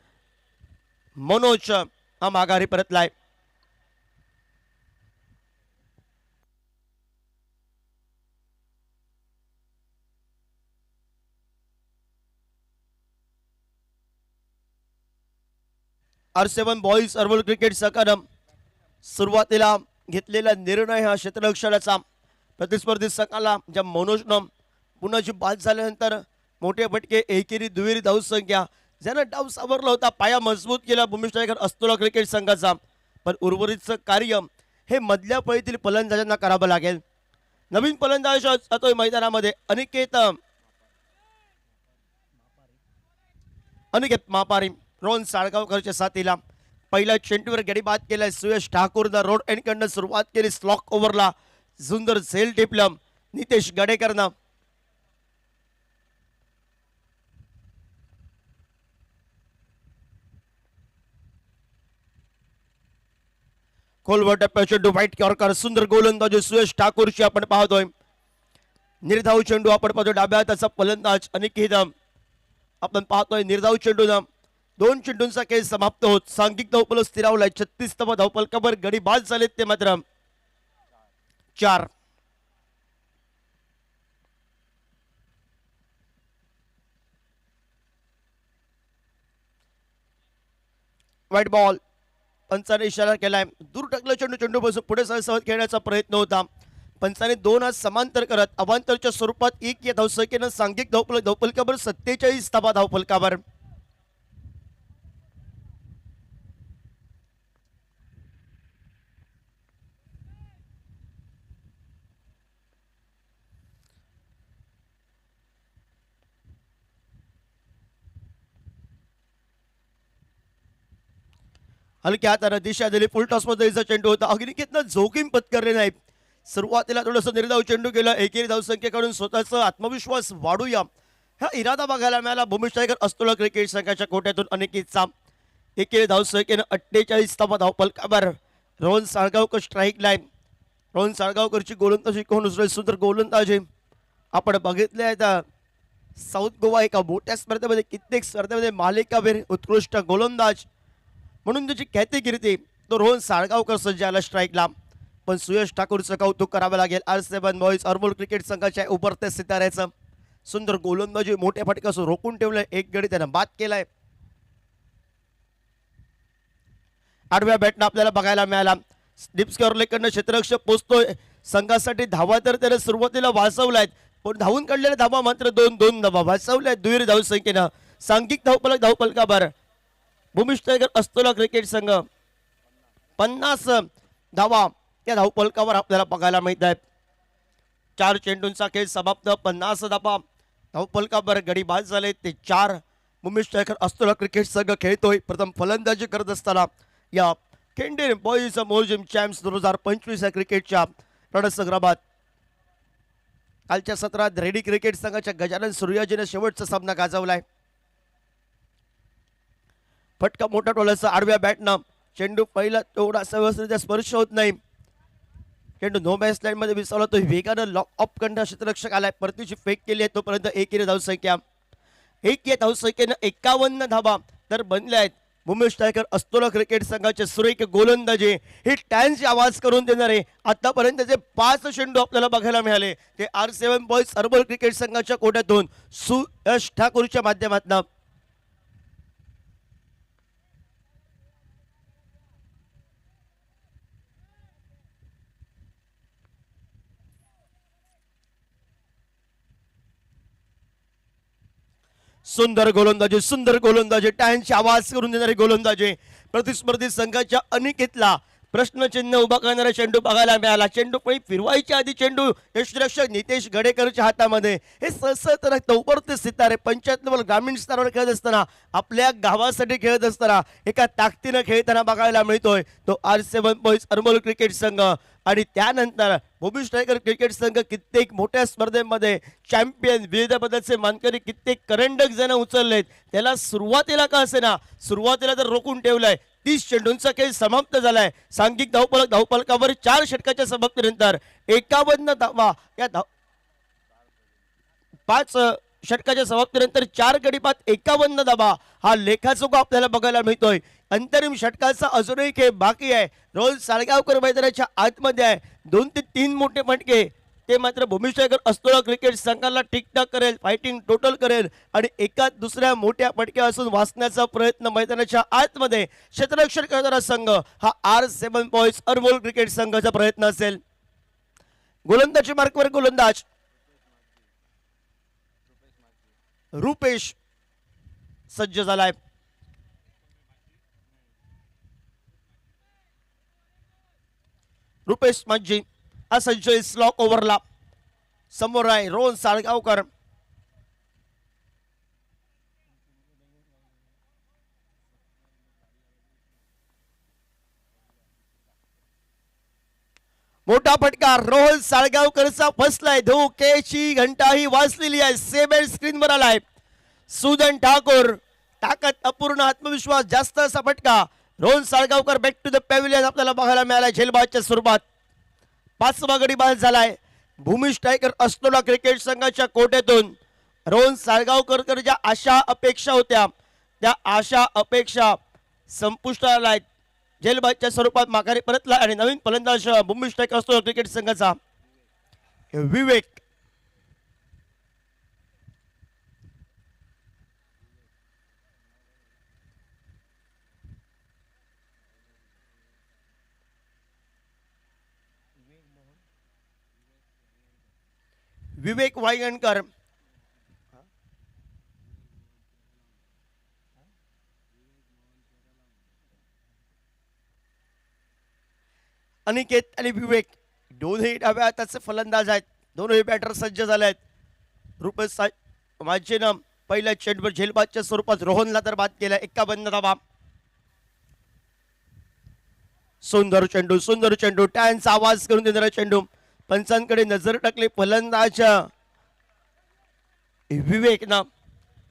मनोज हा माघारी परतलाय. R7 बॉईज अर्बल क्रिकेट संघानं सुरुवातीला घेतलेला निर्णय हा क्षेत्ररक्षणाचा. प्रतिस्पर्धी संघाला ज्या मनोजनं पुन्हा जी बाद झाल्यानंतर मोठे फटके एकेरी दुहेरी धावसंख्या ज्यानं डाव सावरला होता. पाया मजबूत केला भूमी स्ट्रायकर अस्तोला क्रिकेट संघाचा. पण उर्वरितचं कार्य हे मधल्या फळीतील फलंदाजांना करावं लागेल. नवीन फलंदाज जातोय मैदानामध्ये अनिकेत मापारी. रोहन साळगावकरच्या साथीला पहिल्या चेंडूवर गडी बाद केलाय सुयश ठाकूरनं. रोड एंड कडनं सुरुवात केली. स्लॉक ओव्हरला सुंदर झेल टिपलं नितेश गडेकरनं. खोलवर टप्प्यात चेंडू व्हाईट कॉर्कर सुंदर गोलंदाजी सुयश ठाकूरची आपण पाहतोय. निर्धाव चेंडू आपण पाहतोय डाव्या हाताचा फलंदाज अनिकेत आपण पाहतोय. निर्धाव चेंडूनं 2 चेंडूंचा खेळ समाप्त होत सांघिक धावफलक स्थिरावलाय. 36 धावफलकावर गडी बाद झालेत ते मात्र 4. व्हाईट बॉल पंचाने इशारा केलाय. दूर टाकला चेंडू चेंडूपासून पुढे सरसवत खेळण्याचा प्रयत्न होता. पंचाने 2 हात समांतर करत अवांतरच्या स्वरूपात 1 या धावसंख्येनं सांघिक धावफलकावर 47 धावफलकावर. हलक्या हाताने दिशा दिली. फुल टॉसमध्ये चेंडू होता. अग्निकेतनं जोखीम पत्करले नाही. सुरुवातीला थोडंसं निर्धाव चेंडू केलं. एकेरी धावसंख्या काढून स्वतःचा आत्मविश्वास वाढूया हा इरादा बघायला मिळाला. भूमिश टायगर अस्तोला क्रिकेट संघाच्या कोट्यातून अनिकेतचा. एकेरी धावसंख्येनं 48 धावा धावपलकावर. Rohan Salgaonkar strike line. रोहन साळगावकरची गोलंदाजी कोण उचलेल? सुंदर गोलंदाजी आपण बघितले आहेत. साऊथ गोवा एका मोठ्या स्पर्धेमध्ये कित्येक स्पर्धेमध्ये मालिकावीर उत्कृष्ट गोलंदाज म्हणून त्याची ख्याती तो रोहन साळगावकर सज्ज आला स्ट्राईकला. पण सुयश ठाकूरचं कौतुक करावं लागेल. R7 बॉईज अरमोल क्रिकेट संघाच्या उभरत्या सिताऱ्याचं सुंदर गोलंदाजी मोठ्या फटकासून रोखून ठेवलंय. एक गडी त्यानं बाद केलाय. आडव्या बॅटनं आपल्याला बघायला मिळाला. डीप स्क्वेअर लेकडनं क्षेत्ररक्षक पोचतोय. संघासाठी धावा तर त्याने सुरुवातीला वाचवल्यात पण धावून काढलेल्या धावा मात्र 2-2 धावा वाचवल्यात. दुहेरी धावसंख्येनं सांघिक धावपलकावर भूमिश टायगर अस्तोला क्रिकेट संघ 50 धावा त्या धावपलकावर आपल्याला बघायला मिळत आहेत. 4 चेंडूंचा खेळ समाप्त. 50 धावा धावपलकावर गडी बाद झाले ते 4. भूमिश टायगर अस्तोला क्रिकेट संघ खेळतोय. प्रथम फलंदाजी करत असताना या केंडेन बॉईज मोजिम चॅम्प्स 2025 या क्रिकेटच्या रणसंग्रामात कालच्या सत्रात रेडी क्रिकेट संघाच्या गजानन सूर्याजीने शेवटचा सामना गाजवलाय. फटका मोठा टोलाचा आडव्या बॅटनं चेंडू पहिला तेवढा व्यवस्थित स्पर्श होत नाही. चेंडू नो बॅस लाईन मध्ये विसरला. तो वेगानं लॉक ऑफ कंठ क्षेत्ररक्षक आलाय. परतीची फेक केली आहे. तोपर्यंत एकेरी धावसंख्या या धावसंख्येनं 51 धावा तर बनल्या आहेत. भूमिश टायगर अस्तोला क्रिकेट संघाचे सुरेख गोलंदाजी ही टॅनची आवाज करून देणारे आतापर्यंतचे 5 चेंडू आपल्याला बघायला मिळाले ते R7 बॉईज अरबल क्रिकेट संघाच्या कोट्यातून सुयश ठाकूरच्या माध्यमातून. सुंदर गोलंदाजी टॅनची आवाज करून देणारी गोलंदाजी. प्रतिस्पर्धी संघाच्या अनिकेतला प्रश्नचिन्ह उभा करणारा चेंडू बघायला मिळाला. चेंडू पळी फिरवायच्या आधी चेंडू यष्टीरक्षक नितेश गडेकरच्या हातामध्ये. हे सतत उभरते सितारे 75 ग्रामीण स्तरावर खेळत असताना आपल्या गावासाठी खेळत असताना एका ताकदीनं खेळताना बघायला मिळतोय तो R7 बॉईज अरमोल क्रिकेट संघ. आणि त्यानंतर भूमिश टायगर क्रिकेट संघ कित्येक मोठ्या स्पर्धेमध्ये चॅम्पियन विविध पदाचे मानकरी कित्येक करंडक जण उचललेत. त्याला सुरुवातीला का असेना सुरुवातीला तर रोखून ठेवलंय. 30 चेंडूंचा खेळ समाप्त झालाय. सांघिक धावपलकावर 4 षटकाच्या समाप्तीनंतर 51 धावा या 5 षटकाच्या समाप्तीनंतर 4 गडी बाद 51 धावा हा लेखाजोखा आपल्याला बघायला मिळतोय. अंतरिम षटकाचा अजूनही खेळ बाकी आहे. रोहन साळगावकर मैदानाच्या आतमध्ये आहे. 2 ते 3 मोठे फटके ते मात्र भूमिश टायगर अस्तोला क्रिकेट संघाला ठीकठाक करेल. फायटिंग टोटल करेल आणि एकाच दुसऱ्या मोठ्या फटक्यापासून वाचण्याचा प्रयत्न मैदानाच्या आतमध्ये क्षेत्ररक्षण करणारा संघ हा R7 बॉईज अरमोल क्रिकेट संघाचा प्रयत्न असेल. गोलंदाजी मार्कवर गोलंदाज रुपेश सज्ज झालाय. रुपेश माझी हा सज्ज स्लॉक ओव्हरला. समोर आहे रोहन साळगावकर. मोठा फटका रोहन साळगावकरचा फसलाय. धोक्याची घंटा ही वाजलेली आहे. सेबेल स्क्रीनवर आलाय. सुदन ठाकूर ताकद अपूर्ण आत्मविश्वास जास्त असा फटका. Rohan Salgaonkar back to the pavilion आपल्याला बघायला मिळाला झेलबादच्या स्वरूपात. 5वा गडी बाद झालाय. भूमिश टायगर अस्तोला क्रिकेट संघाच्या कोट्यातून रोहन साळगावकर ज्या आशा अपेक्षा होत्या त्या आशा अपेक्षा संपुष्टाला आहेत. झेलबादच्या स्वरूपात माघारी परतला आणि नवीन फलंदाज भूमिश टायगर अस्तोला क्रिकेट संघाचा विवेक. विवेक वायगणकर अनिकेत आणि विवेक दोन्ही डाव्या हाताचे फलंदाज आहेत. दोन्ही बॅटर सज्ज झाले आहेत. रुपेश माझेनं पहिल्या चेंडूवर झेलबादच्या स्वरूपात रोहनला तर बाद केला. 51 धावा. सुंदर चेंडू टॅनचा आवाज करून देणारा चेंडू. पंचांकडे नजर टाकली फलंदाज विवेकनं.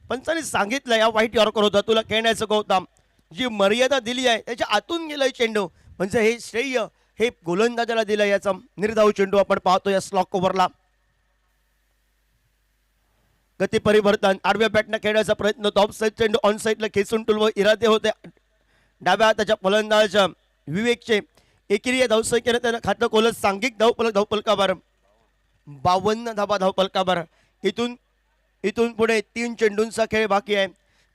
पंचांनी सांगितलं या वाईट यॉर्कर होता, तुला खेळण्याचं गौतम, जी मर्यादा दिली आहे त्याच्या आतून गेलाय चेंडू, म्हणजे हे श्रेय हे गोलंदाजाला दिलं. याचा निर्धाव चेंडू आपण पाहतो या स्लॉक ओव्हरला. गती परिवर्तन, आडव्या बॅटनं खेळण्याचा प्रयत्न, टॉप साईड चेंडू ऑन साईडला खेचून टुलव इरादे होते डाव्या हाताच्या फलंदाज विवेकचे. एकेरी धावसंख्येने त्यानं खातं खोलत सांघिक धावपलकावर 52 धाबा धावपलकावर. इथून पुढे 3 चेंडूंचा खेळ बाकी आहे.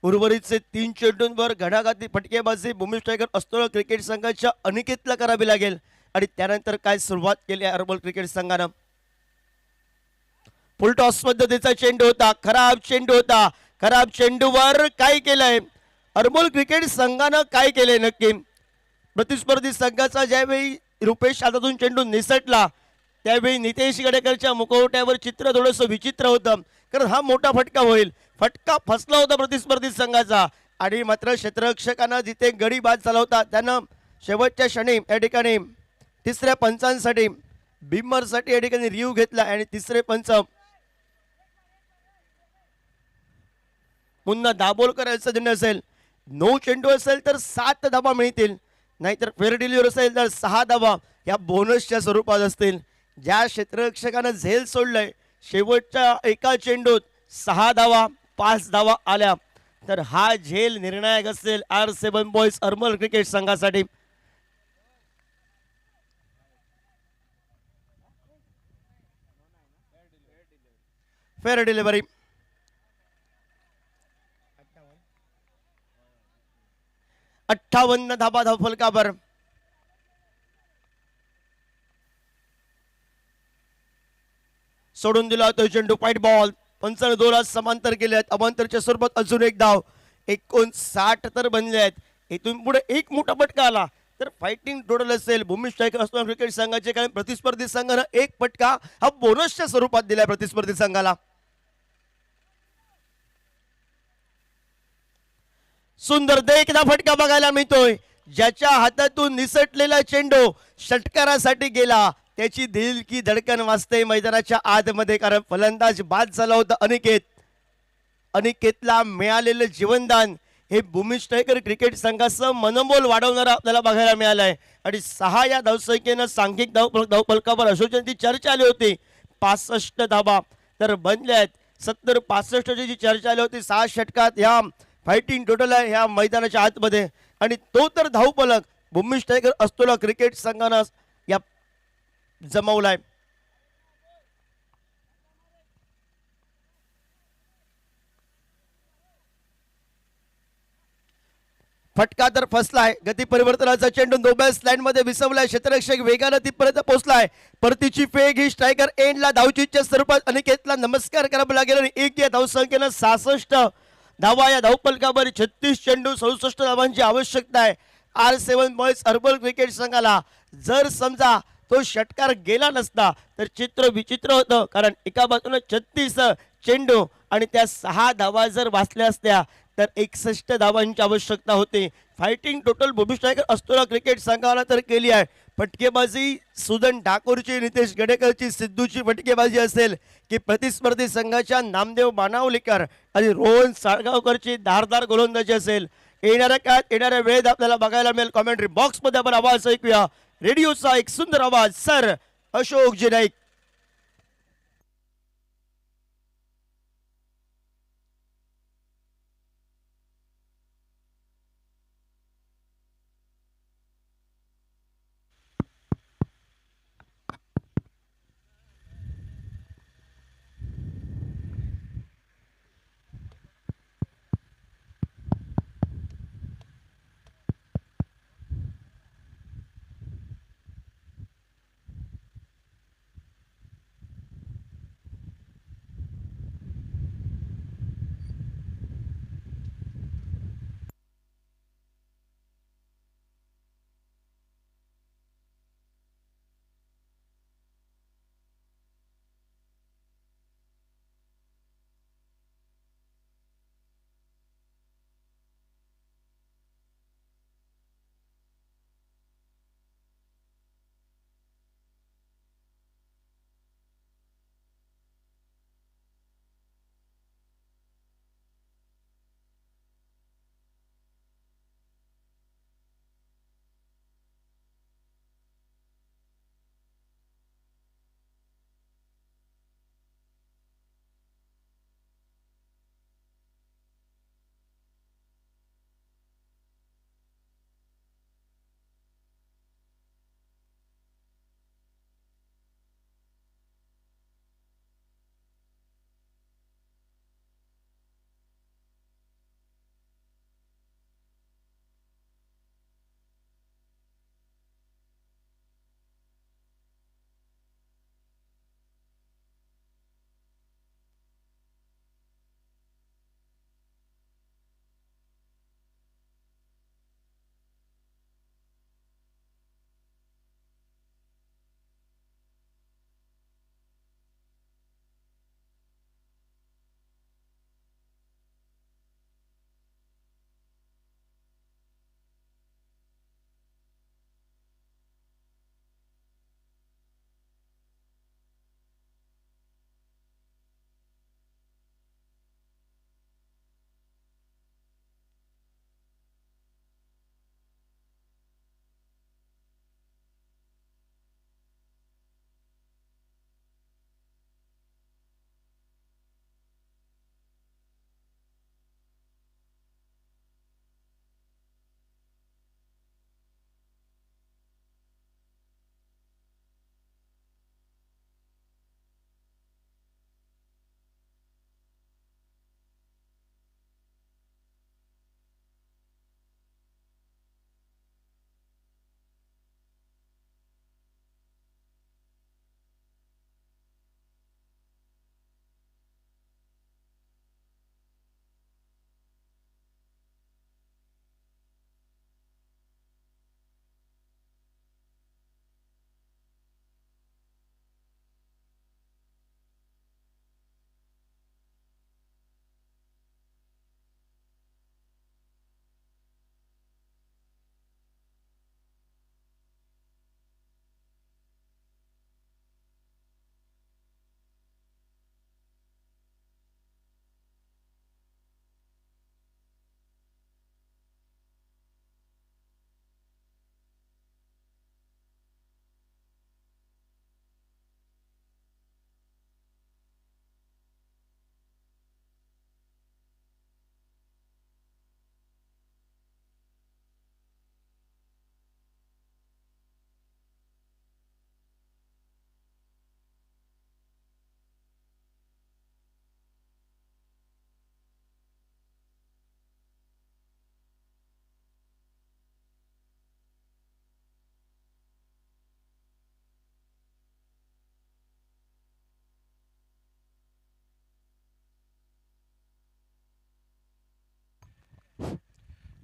उर्वरितचे 3 चेंडूंवर घणाघाती फटकेबाजी भूमी स्ट्रायकर अस्त्रोळ क्रिकेट संघाच्या अनिकेतला करावी लागेल. आणि त्यानंतर काय सुरुवात केली आहे अरबल क्रिकेट संघानं. फुल टॉस पद्धतीचा चेंडू होता, खराब चेंडूवर काय केलंय अरबोल क्रिकेट संघानं, काय केलंय नक्की. प्रतिस्पर्धी संघाचा ज्यावेळी रुपेश हातातून चेंडू निसटला त्यावेळी नितेश गडेकरच्या मुखवट्यावर चित्र थोडंसं विचित्र होतं, कारण हा मोठा फटका होईल. फटका फसला होता प्रतिस्पर्धी संघाचा आणि मात्र क्षेत्ररक्षकांना जिथे गडी बाद झाला होता त्यानं शेवटच्या क्षणी या ठिकाणी तिसऱ्या पंचांसाठी बिमरसाठी या ठिकाणी रिव्ह्यू घेतला आणि तिसरे पंच पुन्हा दाबोल करायचं दिलं असेल, 9 चेंडू असेल तर 7 धाबा मिळतील, नाहीतर फेअर डिलिव्हर असेल तर 6 धाबा या बोनसच्या स्वरूपात असतील. ज्या क्षेत्ररक्षकानं झेल सोडलंय शेवटच्या एका चेंडूत 6 धावा 5 धावा आल्या तर हा झेल निर्णायक असेल R7 बॉयज अरमल क्रिकेट संघासाठी. Fair delivery. 58 धाबा धावफलकावर. सोडून दिला तो चेंडू, पाईट बॉल. पंचाने 2 समांतर केले आहेत, अमांतरच्या स्वरूपात अजून एक धाव. 59 तर बनले आहेत. इथून पुढे एक मोठा फटका आला तर फायटिंग टोटल असेल भूमी स्ट्रायकर अस्त्रोळ क्रिकेट संघाचे, कारण प्रतिस्पर्धी संघानं एक फटका हा बोनसच्या स्वरूपात दिलाय प्रतिस्पर्धी संघाला. सुंदर देखदा फटका बघायला मिळतोय. ज्याच्या हातातून निसटलेला चेंडू षटकारासाठी गेला त्याची दिल की धडकन वाजते मैदानाच्या आतमध्ये, कारण फलंदाज बाद झाला होता अनिकेतला मिळालेलं जीवनदान हे भूमी स्ट्रायकर क्रिकेट संघाचं मनोबल वाढवणारं आपल्याला बघायला मिळालंय. आणि 6 या धावसंख्येनं सांघिक धावफलकावर अशोकची चर्चा आली होती. 65 धाबा तर बनल्या आहेत. 70-65 ची चर्चा आली होती 6 षटकात. ह्या फायटिंग टोटल आहे ह्या मैदानाच्या आतमध्ये आणि तो तर धावपलक भूमी स्ट्रायकर अस्त्रोळ क्रिकेट संघानं या जमवलाय. फटका तर फसलाय. गती परिवर्तनाचा चेंडू दोब्यास लाईन मध्ये विसवलाय. क्षेत्ररक्षक वेगानं तिथपर्यंत पोहोचलाय. परतीची फेक ही स्ट्रायकर एंडला धावचीच्या स्वरूपात अनिकेतला नमस्कार करावा लागेल आणि 1 या धावसंख्येनं 66 धावा या धावपलकावर. 36 चेंडू 67 धावांची आवश्यकता आहे R7 बॉयज अरबल क्रिकेट संघाला. जर समजा तो षटकार गेला नसता तर चित्र विचित्र होतं, कारण एका बाजूने 36 चेंडू आणि त्या 6 धावा जर वाचल्या असत्या तर 61 धावांची आवश्यकता होती. फायटिंग टोटल भूमी स्ट्रायकर अस्त्रोळ क्रिकेट संघाला तर केली आहे. फटकेबाजी सुदन ठाकूरची, नितेश गडेकरची, सिद्धूची फटकेबाजी असेल की प्रतिस्पर्धी संघाच्या नामदेव मानावलीकर आणि रोहन साळगावकरची धारदार गोलंदाजी असेल. येणाऱ्या काळात येणाऱ्या वेळेत आपल्याला बघायला मिळेल. कॉमेंट्री बॉक्स मध्ये आपण आवाज ऐकूया. रेडिओचा एक सुंदर आवाज sir Ashokji Naik.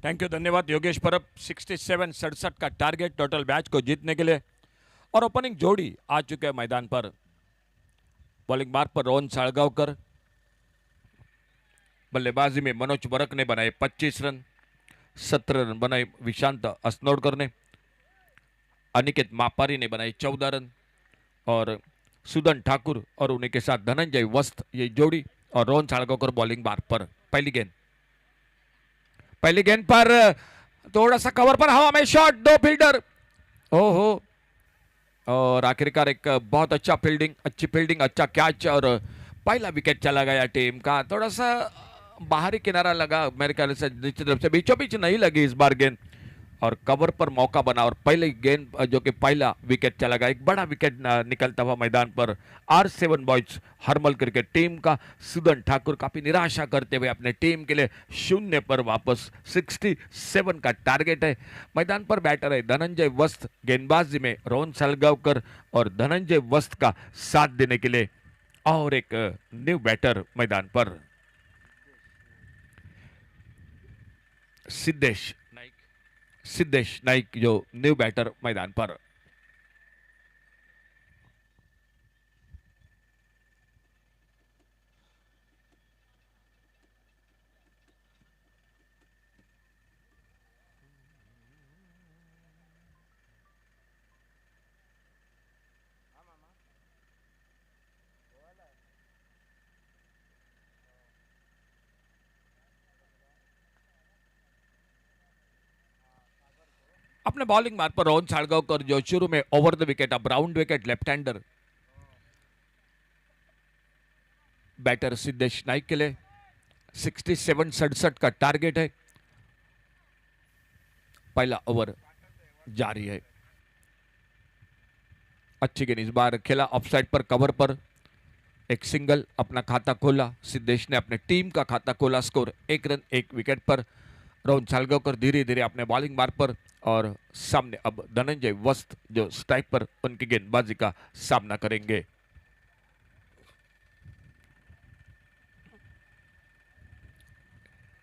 Thank you, धन्यवाद योगेश परब। 67 67 का टारगेट टोटल मैच को जीतने के लिए। और ओपनिंग जोड़ी आ चुके हैं मैदान पर। बॉलिंग मार्ग पर रोहन साळगावकर, बल्लेबाजी में मनोज वरक ने बनाए 25 रन, 17 रन बनाए विशांत अस्नोडकर ने, अनिकेत मापारी ने बनाए 14 रन और सुदन ठाकुर और उन्हीं के साथ धनंजय वस्त ये जोड़ी और रोहन साळगावकर बॉलिंग मार्ग पर। पहली गेंद पर थोड़ा सा कवर पर हवा में शॉट, दो फील्डर, ओहो, और आखिरकार एक बहुत अच्छा फील्डिंग, अच्छी फील्डिंग, अच्छा कैच और पहला विकेट चला गया टीम का। थोड़ा सा बाहरी किनारा लगा, मेरे ख्याल से निश्चित रूप से बीचों बीच नहीं लगी इस बार गेंद और कवर पर मौका बना और पहले गेंद जो कि पहला विकेट चला गया, एक बड़ा विकेट निकलता हुआ मैदान पर। R7 boys Harmal cricket team का सुदन ठाकुर काफी निराशा करते हुए अपने टीम के लिए 0 पर वापस। 67 का टारगेट है। मैदान पर बैटर है धनंजय वस्त, गेंदबाजी में रोहन साळगावकर और धनंजय वस्त का साथ देने के लिए और एक न्यू बैटर मैदान पर सिद्धेश नाइक जो न्यू बैटर मैदान पर। अपने बॉलिंग मार्ग पर रोहन साळगावकर जो शुरू में ओवर द विकेट, अब round wicket, left hander batter Siddhesh Naik के लिए। 67 67 का टारगेट है। पहला ओवर जारी है। अच्छी गेंद इस बार खेला ऑफसाइड पर, कवर पर एक सिंगल अपना खाता खोला। सिद्धेश ने अपने टीम का खाता खोला। स्कोर 1 रन 1 विकेट पर। रोहन साळगावकर धीरे धीरे अपने बॉलिंग मार्ग पर और सामने अब धनंजय वस्त जो स्ट्राइक पर उनकी गेंदबाजी का सामना करेंगे।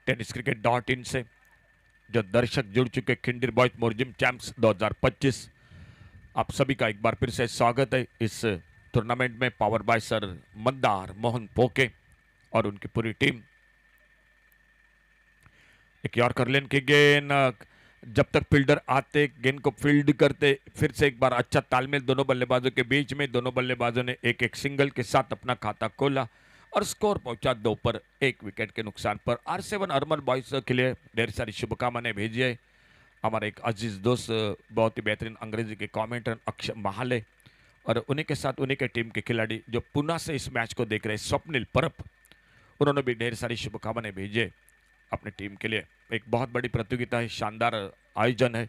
टेनिस-क्रिकेट.in से जो दर्शक जुड़ चुके खिंडीर बॉयज मोरजिम चैंप्स 2025, आप सभी का एक बार फिर से स्वागत है इस टूर्नामेंट में। Power bye sir Mandar Mohan पोके और उनकी पूरी टीम। एक यॉर्कर लेन की गेंद, जब तक फील्डर आते गेंद को फील्ड करते, फिर से एक बार अच्छा तालमेल दोनों बल्लेबाजों के बीच में। दोनों बल्लेबाजों ने एक एक सिंगल के साथ अपना खाता खोला और स्कोर पहुंचा 2 पर 1 विकेट के नुकसान पर। R7 अरमल बॉयज के लिए ढेर सारी शुभकामनाएं भेजी है। हमारे एक अजीज दोस्त, बहुत ही बेहतरीन अंग्रेजी के कमेंटर अक्षय महाले और उन्हीं के साथ उन्हीं के टीम के खिलाड़ी जो पुणे से इस मैच को देख रहे हैं, स्वप्निल परब, उन्होंने भी ढेर सारी शुभकामनाएं भेजे अपने टीम के लिए। एक बहुत बड़ी प्रतियोगिता है, शानदार आयोजन है।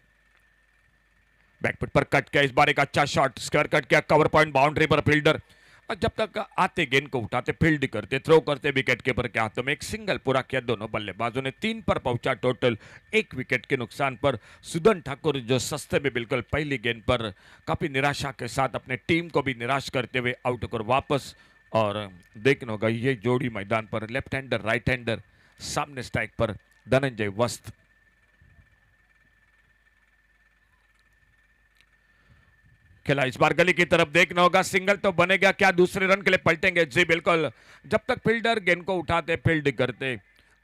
बैकफुट पर कट किया इस बार, एक अच्छा शॉट, स्क्वायर कट किया, कवर पॉइंट बाउंड्री पर फील्डर, और जब तक आते गेंद को उठाते, फील्ड करते, थ्रो करते, विकेट कीपर के हाथों में एक सिंगल पूरा किया दोनों बल्लेबाजों ने। 3 पर पहुंचा टोटल 1 विकेट के नुकसान पर। सुदन ठाकुर जो सस्ते में बिल्कुल पहली गेंद पर काफी निराशा के साथ अपने टीम को भी निराश करते हुए आउट होकर वापस। और देखना होगा ये जोड़ी मैदान पर, लेफ्ट हैंडर राइट हैंडर, सामने स्ट्राइक पर धनंजय वस्त। खेला इस बार गली की तरफ, देखना होगा सिंगल तो बनेगा क्या, दूसरे रन के लिए पलटेंगे? जी बिल्कुल, जब तक फील्डर गेंद को उठाते, फील्ड करते।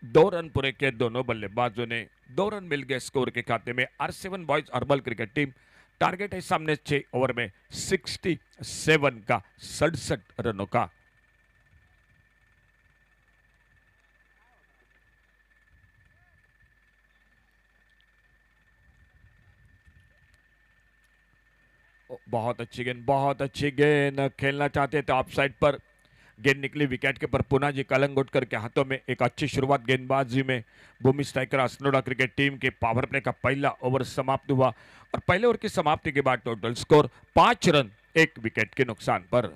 2 रन पूरे किए दोनों बल्लेबाजों ने, 2 रन मिल गए स्कोर के खाते में। R7 boys herbal cricket team, target है सामने 6 ओवर में 67 का 67 रनों का। बहुत अच्छी गेंद, बहुत अच्छी गेंद, खेलना चाहते थे ऑफ साइड पर, गेंद निकली विकेट के पर। पुनाजी कलंगुटकर के हाथों में एक अच्छी शुरुआत गेंदबाजी में। भूमि स्ट्राइकर अस्नोडा क्रिकेट टीम के पावर प्ले का पहला ओवर समाप्त हुआ और पहले ओवर की समाप्ति के बाद टोटल स्कोर 5 रन 1 विकेट के नुकसान पर।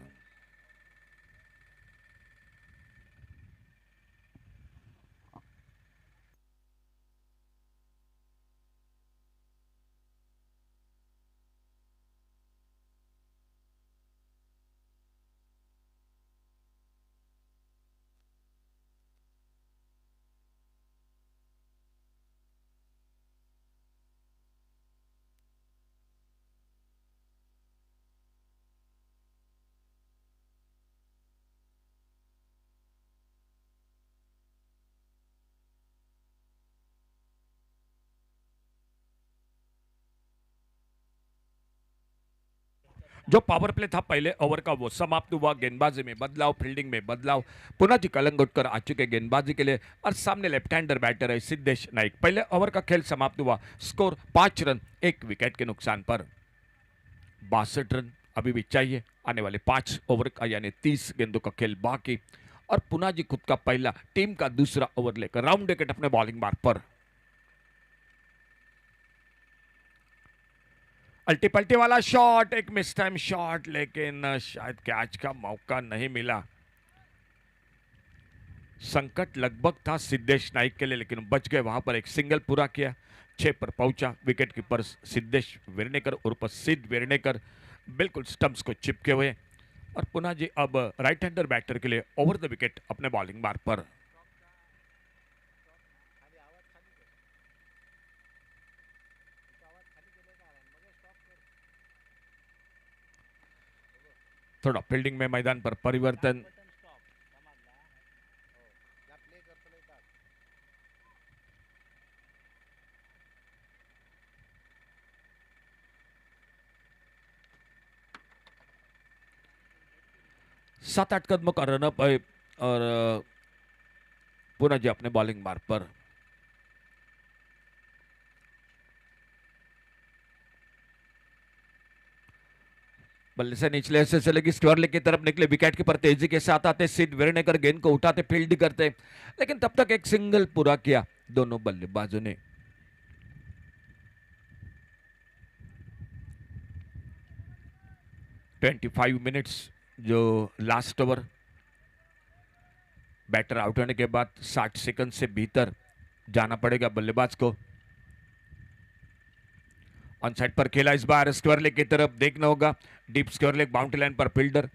जो पावर प्ले था पहले ओवर का वो समाप्त हुआ। गेंदबाजी में बदलाव, फील्डिंग में बदलाव। पुनाजी कलंगुटकर आ चुके गेंदबाजी के लिए और सामने लेफ्ट हैंडर बैटर है सिद्धेश नाइक। पहले ओवर का खेल समाप्त हुआ, स्कोर 5 रन 1 विकेट के नुकसान पर। 62 रन अभी भी चाहिए, आने वाले 5 ओवर का यानी 30 गेंदों का खेल बाकी। और पुनाजी खुद का पहला, टीम का दूसरा ओवर लेकर राउंड विकेट अपने बॉलिंग मार्ग पर। अल्टी पल्टी वाला शॉट, एक मिस टाइम शॉट, लेकिन शायद कैच का मौका नहीं मिला। संकट लगभग था सिद्धेश नाइक के लिए, लेकिन बच गए। वहां पर एक सिंगल पूरा किया, 6 पर पहुंचा। विकेट कीपर सिद्धेश वेर्णेकर उर्फ सिद्ध वेर्णेकर बिल्कुल स्टंप्स को चिपके हुए। और पुनः जी अब राइट हैंडर बैटर के लिए ओवर द विकेट अपने बॉलिंग मार्ग पर। थोड़ा फील्डिंग में मैदान पर परिवर्तन। सात आठ कदमों का रनअप है और पुनः जी अपने बॉलिंग मार्ग पर। बल्ले से निचले से चलेगी, स्क्वायर की तरफ निकले। विकेट कीपर तेजी के साथ आते, सिद्ध वेर्णेकर गेंद को उठाते, फील्ड करते, लेकिन तब तक एक सिंगल पूरा किया दोनों बल्लेबाजों ने। ट्वेंटी 25 मिनट्स जो लास्ट ओवर। बैटर आउट होने के बाद 60 सेकंड से भीतर जाना पड़ेगा बल्लेबाज को। ऑन साइड पर खेला इस बार, स्क्वायर लेग की तरफ देखना होगा। Deep square leg, boundary line पर फील्डर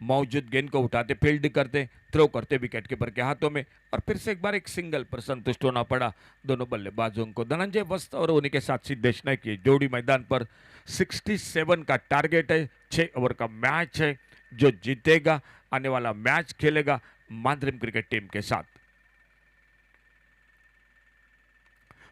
मौजूद, गेंद को उठाते, फील्ड करते, थ्रो करते विकेट कीपर के हाथों में। और फिर से एक बार एक सिंगल पर संतुष्ट होना पड़ा दोनों बल्लेबाजों को। धनंजय वस्त और उन्हीं के साथ सिद्धेश नाइक की जोड़ी मैदान पर। 67 का टारगेट है, 6 ओवर का मैच है। जो जीतेगा आने वाला मैच खेलेगा मांद्रिम क्रिकेट टीम के साथ।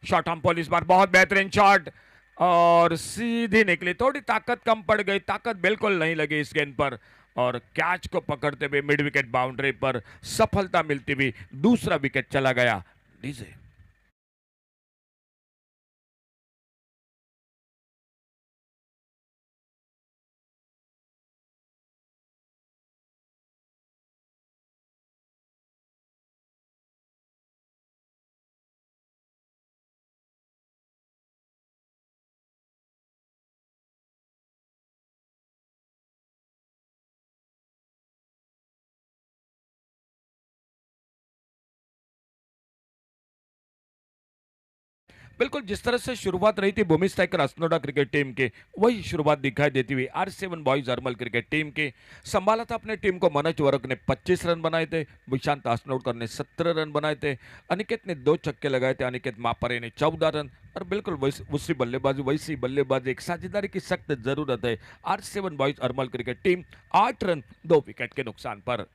शॉट ऑन पॉल इस बार बहुत बेहतरीन शॉट और सीधी निकली। थोड़ी ताकत कम पड़ गई, ताकत बिल्कुल नहीं लगी इस गेंद पर। और कैच को पकड़ते हुए मिड विकेट बाउंड्री पर सफलता मिलती हुई दूसरा विकेट चला गया नीचे। बिल्कुल जिस तरह से शुरुआत रही थी भूमि स्ट्राइकर अस्नोडा क्रिकेट टीम के, वही शुरुआत दिखाई देती हुई R7 boys Armal cricket team के। संभाला था अपने टीम को मनोज वर्क ने 25 रन बनाए थे, विशांत अस्नोडकर ने 17 रन बनाए थे, अनिकेत ने 2 छक्के लगाए थे, अनिकेत मापरे ने 14 रन। और बिल्कुल उसी बल्लेबाजी, वैसी बल्लेबाजी, एक साझेदारी की सख्त जरूरत है। R7 boys Armal cricket team 8 run 2 wicket के नुकसान पर।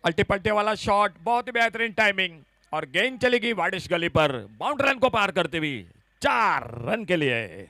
अल्टे पल्टे वाला शॉट, बहुत ही बेहतरीन टाइमिंग और गेंद चलेगी वाडिश गली पर, बाउंड्री लाइन को पार करते हुए 4 रन के लिए।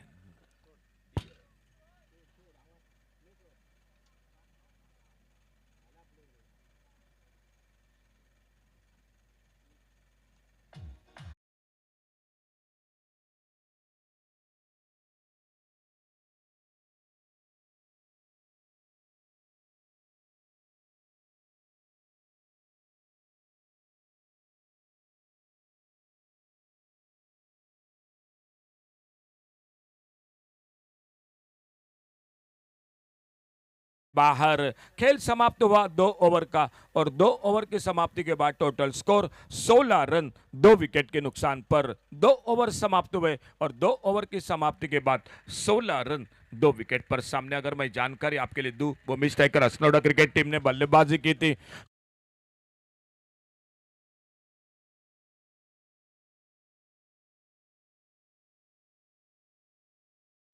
बाहर खेल समाप्त हुआ 2 ओवर का और 2 ओवर की समाप्ति के बाद टोटल स्कोर 16 रन 2 विकेट के नुकसान पर। 2 ओवर समाप्त हुए और 2 ओवर की समाप्ति के बाद 16 रन 2 विकेट पर। सामने अगर मैं जानकारी आपके लिए दूं, भूमि स्ट्राइकर अस्नोडा क्रिकेट टीम ने बल्लेबाजी की थी।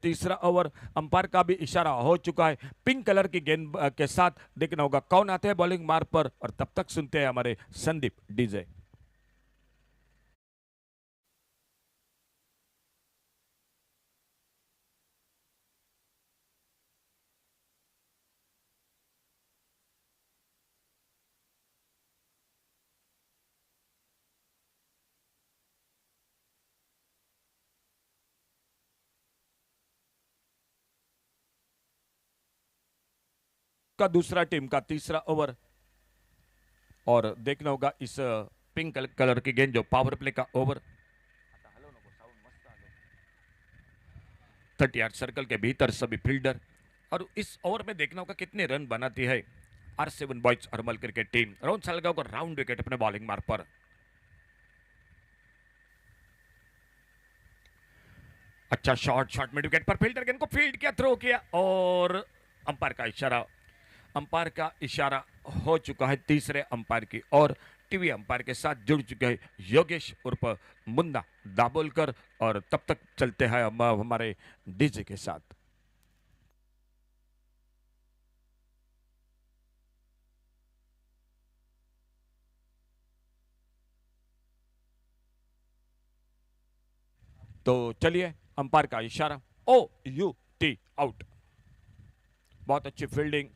तीसरा ओवर अंपायर का भी इशारा हो चुका है। पिंक कलर की गेंद के साथ देखना होगा कौन आते हैं बॉलिंग मार्ग पर, और तब तक सुनते हैं हमारे संदीप डीजे। का दूसरा टीम का तीसरा ओवर, और देखना होगा इस पिंक कलर की गेंद जो पावर प्ले का ओवर 30 यार्ड सर्कल के भीतर सभी फील्डर, और इस ओवर में देखना होगा कितने रन बनाती है R7 boys Harmal cricket team. Rohan Salgaon को राउंड विकेट अपने बॉलिंग मार्ग पर। अच्छा शॉट मिड विकेट पर फील्डर गेंद को फील्ड किया, थ्रो किया, और अंपायर का इशारा हो चुका है तीसरे अंपायर की, और टीवी अंपायर के साथ जुड़ चुके हैं योगेश उर्फ मुन्ना दाभोलकर, और तब तक चलते हैं हम हमारे डीजे के साथ। तो चलिए अंपायर का इशारा, OUT आउट। बहुत अच्छी फील्डिंग,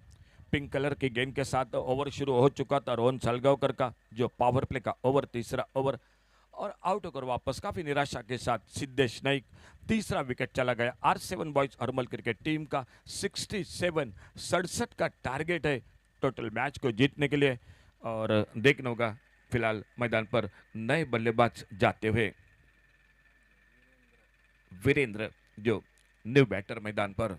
पिंक कलर की गेंद के साथ ओवर शुरू हो चुका था रोहन सालगांवकर का, जो पावर प्ले का ओवर तीसरा ओवर, और आउट होकर वापस काफी निराशा के साथ सिद्धेश नाइक। तीसरा विकेट चला गया R7 boys Harmal cricket team का। 67 का टारगेट है टोटल मैच को जीतने के लिए, और देखना होगा फिलहाल मैदान पर नए बल्लेबाज जाते हुए वीरेंद्र, जो न्यू बैटर मैदान पर।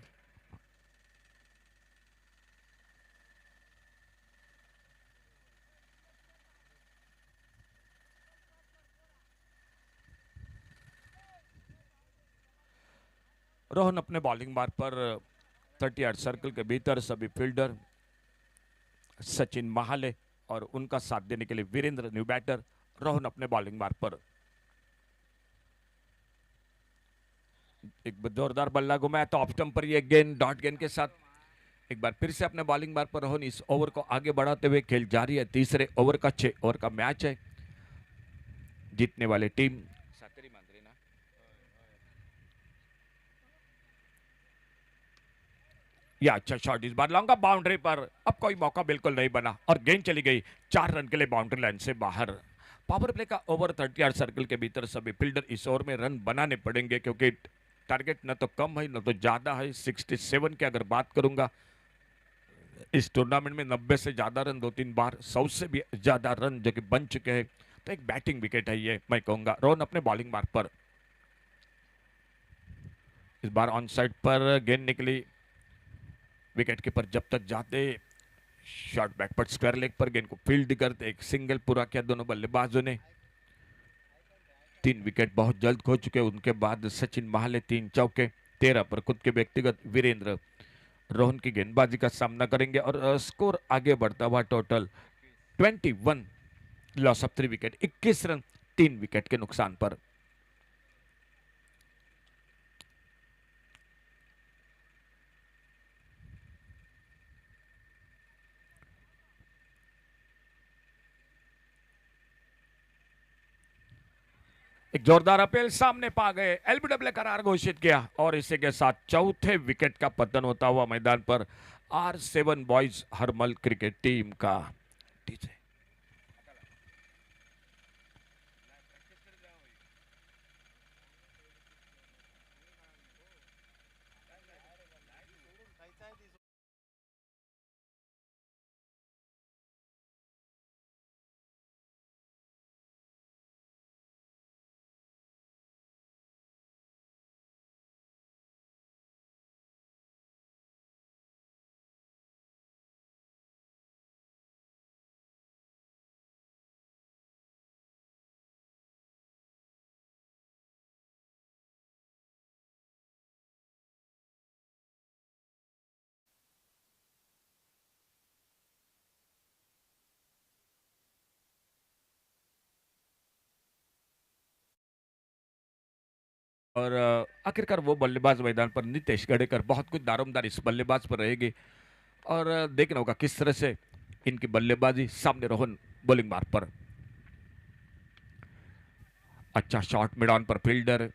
रोहन अपने बॉलिंग मार्ग पर 30 यार्ड सर्कल के भीतर सभी फील्डर, सचिन महाले और उनका साथ देने के लिए वीरेंद्र न्यू बैटर। रोहन अपने बॉलिंग मार्ग पर एक जोरदार बल्ला घुमाया तो ऑफ स्टंप पर ये गेंद डॉट गेंद के साथ एक बार फिर से अपने बॉलिंग मार्ग पर रोहन इस ओवर को आगे बढ़ाते हुए खेल जारी है। तीसरे ओवर का 6 ओवर का मैच है। जीतने वाली टीम या अच्छा शॉट इस बार लॉन्ग बाउंड्री पर, अब कोई मौका बिल्कुल नहीं बना और गेंद चली गई 4 रन के लिए बाउंड्री लाइन से बाहर। पावर प्ले का ओवर 30 यार्ड सर्कल के भीतर सभी फील्डर इस ओवर में रन बनाने पड़ेंगे, क्योंकि टारगेट न तो कम है न तो ज्यादा है। 67 की अगर बात करूंगा, इस टूर्नामेंट में 90 से ज्यादा रन 2-3 बार, 100 से भी ज्यादा रन जो कि बन चुके हैं, तो एक बैटिंग विकेट है ये मैं कहूंगा। रोहन अपने बॉलिंग मार्ग पर, इस बार ऑन साइड पर गेंद निकली, विकेट कीपर जब तक जाते शॉट बैक पर स्क्वायर लेग पर गेंद को फील्ड करते, एक सिंगल पूरा किया दोनों बल्लेबाजों ने। 3 विकेट बहुत जल्द खो चुके, उनके बाद सचिन महाले 3 चौके, 13 पर खुद के व्यक्तिगत वीरेंद्र रोहन की गेंदबाजी का सामना करेंगे, और स्कोर आगे बढ़ता हुआ total 21, loss of 3 wicket, 21 run 3 wicket के नुकसान पर। एक जोरदार अपील सामने पा गए, एलबीडब्ल्यू करार घोषित किया, और इसी के साथ चौथे विकेट का पतन होता हुआ मैदान पर R7 boys Harmal cricket team का। और आखिरकार वो बल्लेबाज मैदान पर नितेश गडेकर, बहुत कुछ दारोमदार इस बल्लेबाज पर रहेगी और देखना होगा किस तरह से इनकी बल्लेबाजी। सामने रोहन बॉलिंग मार्ग पर, अच्छा शॉट मिड ऑन पर, फील्डर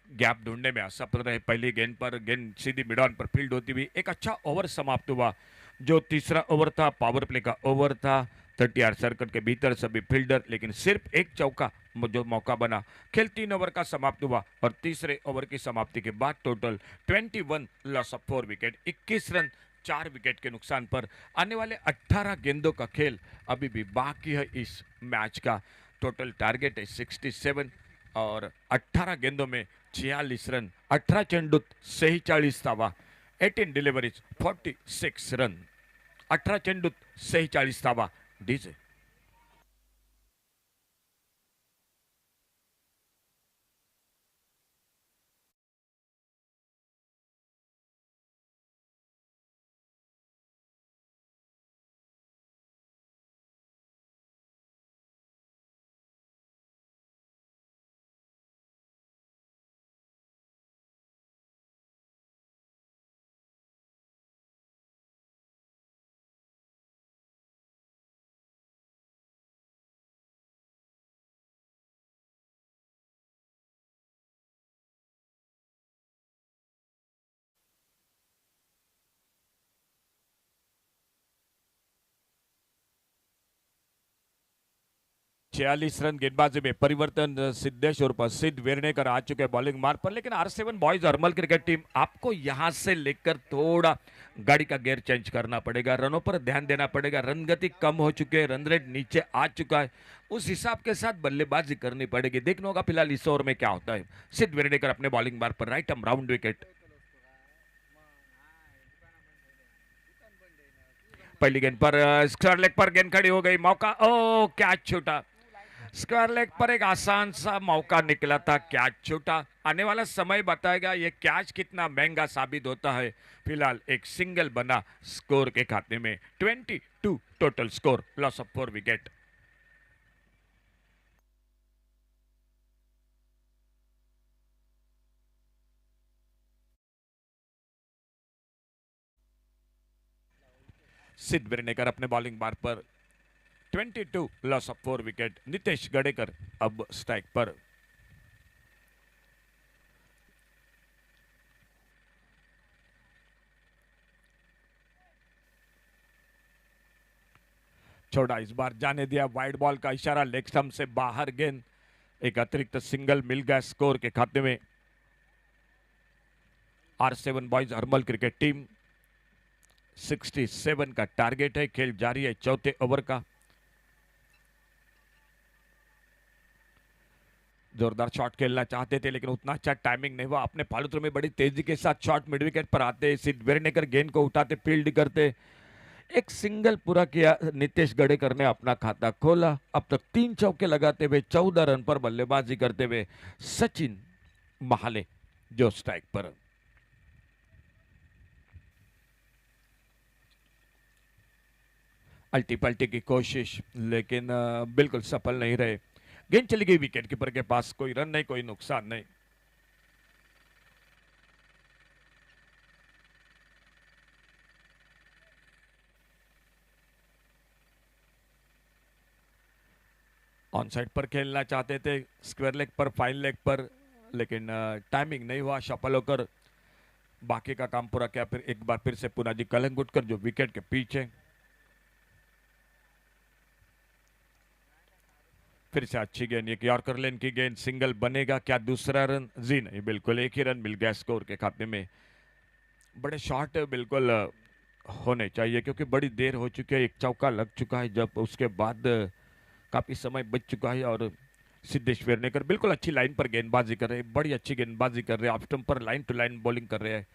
गैप ढूंढने में असफल रहे। पहली गेंद पर गेंद सीधी मिड ऑन पर फील्ड होती हुई एक अच्छा ओवर समाप्त हुआ। जो तीसरा ओवर था पावर प्ले का ओवर था, 30 सर्कल के भीतर सभी फील्डर, लेकिन सिर्फ एक चौका जो मौका बना। खेल 3 ओवर का समाप्त हुआ और तीसरे ओवर की समाप्ति के बाद total 21 loss of 4 wicket, 21 run 4 wicket के नुकसान पर। आने वाले 18 गेंदों का खेल अभी भी बाकी है इस मैच का। टोटल टारगेट है 67 और 18 गेंदों में 46 रन, 18 चेंडूत 46 धावा, 18 डिलिव्हरीज 46 रन, 18 चेंडूत 46 धावा. डीजे 46 रन गेंदबाजी में परिवर्तन। सिद्धेश और सिद्ध वेर्णेकर आ चुके बॉलिंग मार्ग पर, लेकिन R7 boys Harmal cricket team आपको यहां से लेकर थोड़ा गाड़ी का गियर चेंज करना पड़ेगा, रनों पर ध्यान देना पड़ेगा। रन गति कम हो चुके हैं, रन रेट नीचे आ चुका है, उस हिसाब के साथ बल्लेबाजी करनी पड़ेगी। देखना होगा फिलहाल इस ओवर में क्या होता है। सिद्ध वेर्णेकर अपने बॉलिंग मार्ग पर, राइट आर्म राउंड विकेट। पहली गेंद पर स्क्वायर लेग पर गेंद खड़ी हो गई, मौका, ओ कैच छूटा। स्क्वायर लेग पर एक आसान सा मौका निकला था, कैच छूटा। आने वाला समय बताएगा ये कैच कितना महंगा साबित होता है। फिलहाल एक सिंगल बना स्कोर के खाते में, 22 total score, loss of 4 wicket. सिद्ध वेर्णेकर अपने बॉलिंग बार पर, 22 loss of 4 wicket. Nitesh Gadekar अब स्ट्राइक पर। छोड़ा, इस बार जाने दिया, वाइड बॉल का इशारा, लेग स्टंप से बाहर गेंद। एक अतिरिक्त सिंगल मिल गया स्कोर के खाते में। R7 boys Harmal cricket team 67 का टारगेट है। खेल जारी है चौथे ओवर का। जोरदार शॉट खेलना चाहते थे लेकिन उतना अच्छा टाइमिंग नहीं हुआ। अपने फालतू में बड़ी तेजी के साथ शॉट मिड विकेट पर आते, सिद्ध वेर्णेकर गेंद को उठाते, फील्ड करते, एक सिंगल पूरा किया। नितेश गडेकर ने अपना खाता खोला। अब तक 3 चौके लगाते हुए 14 रन पर बल्लेबाजी करते हुए सचिन महाले जो स्ट्राइक पर। अल्टी पल्टी की कोशिश लेकिन बिल्कुल सफल नहीं रहे। गेंद चली गई विकेट कीपर के पास, कोई रन नहीं, कोई नुकसान नहीं। ऑन साइड पर खेलना चाहते थे, स्क्वायर लेग पर, फाइन लेग पर, लेकिन टाइमिंग नहीं हुआ। सफल होकर बाकी का काम पूरा किया। फिर एक बार फिर से पुनाजी कलंगुटकर जो विकेट के पीछे। फिर से अच्छी गेंद, एक यॉर्कर लेन की गेंद, सिंगल बनेगा क्या? दूसरा रन? जी नहीं, बिल्कुल एक ही रन मिल गया स्कोर के खाते में। बड़े शॉट बिल्कुल होने चाहिए क्योंकि बड़ी देर हो चुकी है। एक चौका लग चुका है, जब उसके बाद काफी समय बच चुका है और सिद्धेश वेर्णेकर बिल्कुल अच्छी लाइन पर गेंदबाजी कर रहे हैं, बड़ी अच्छी गेंदबाजी कर रहे हैं। ऑफ स्टंप पर लाइन टू लाइन बॉलिंग कर रहे हैं।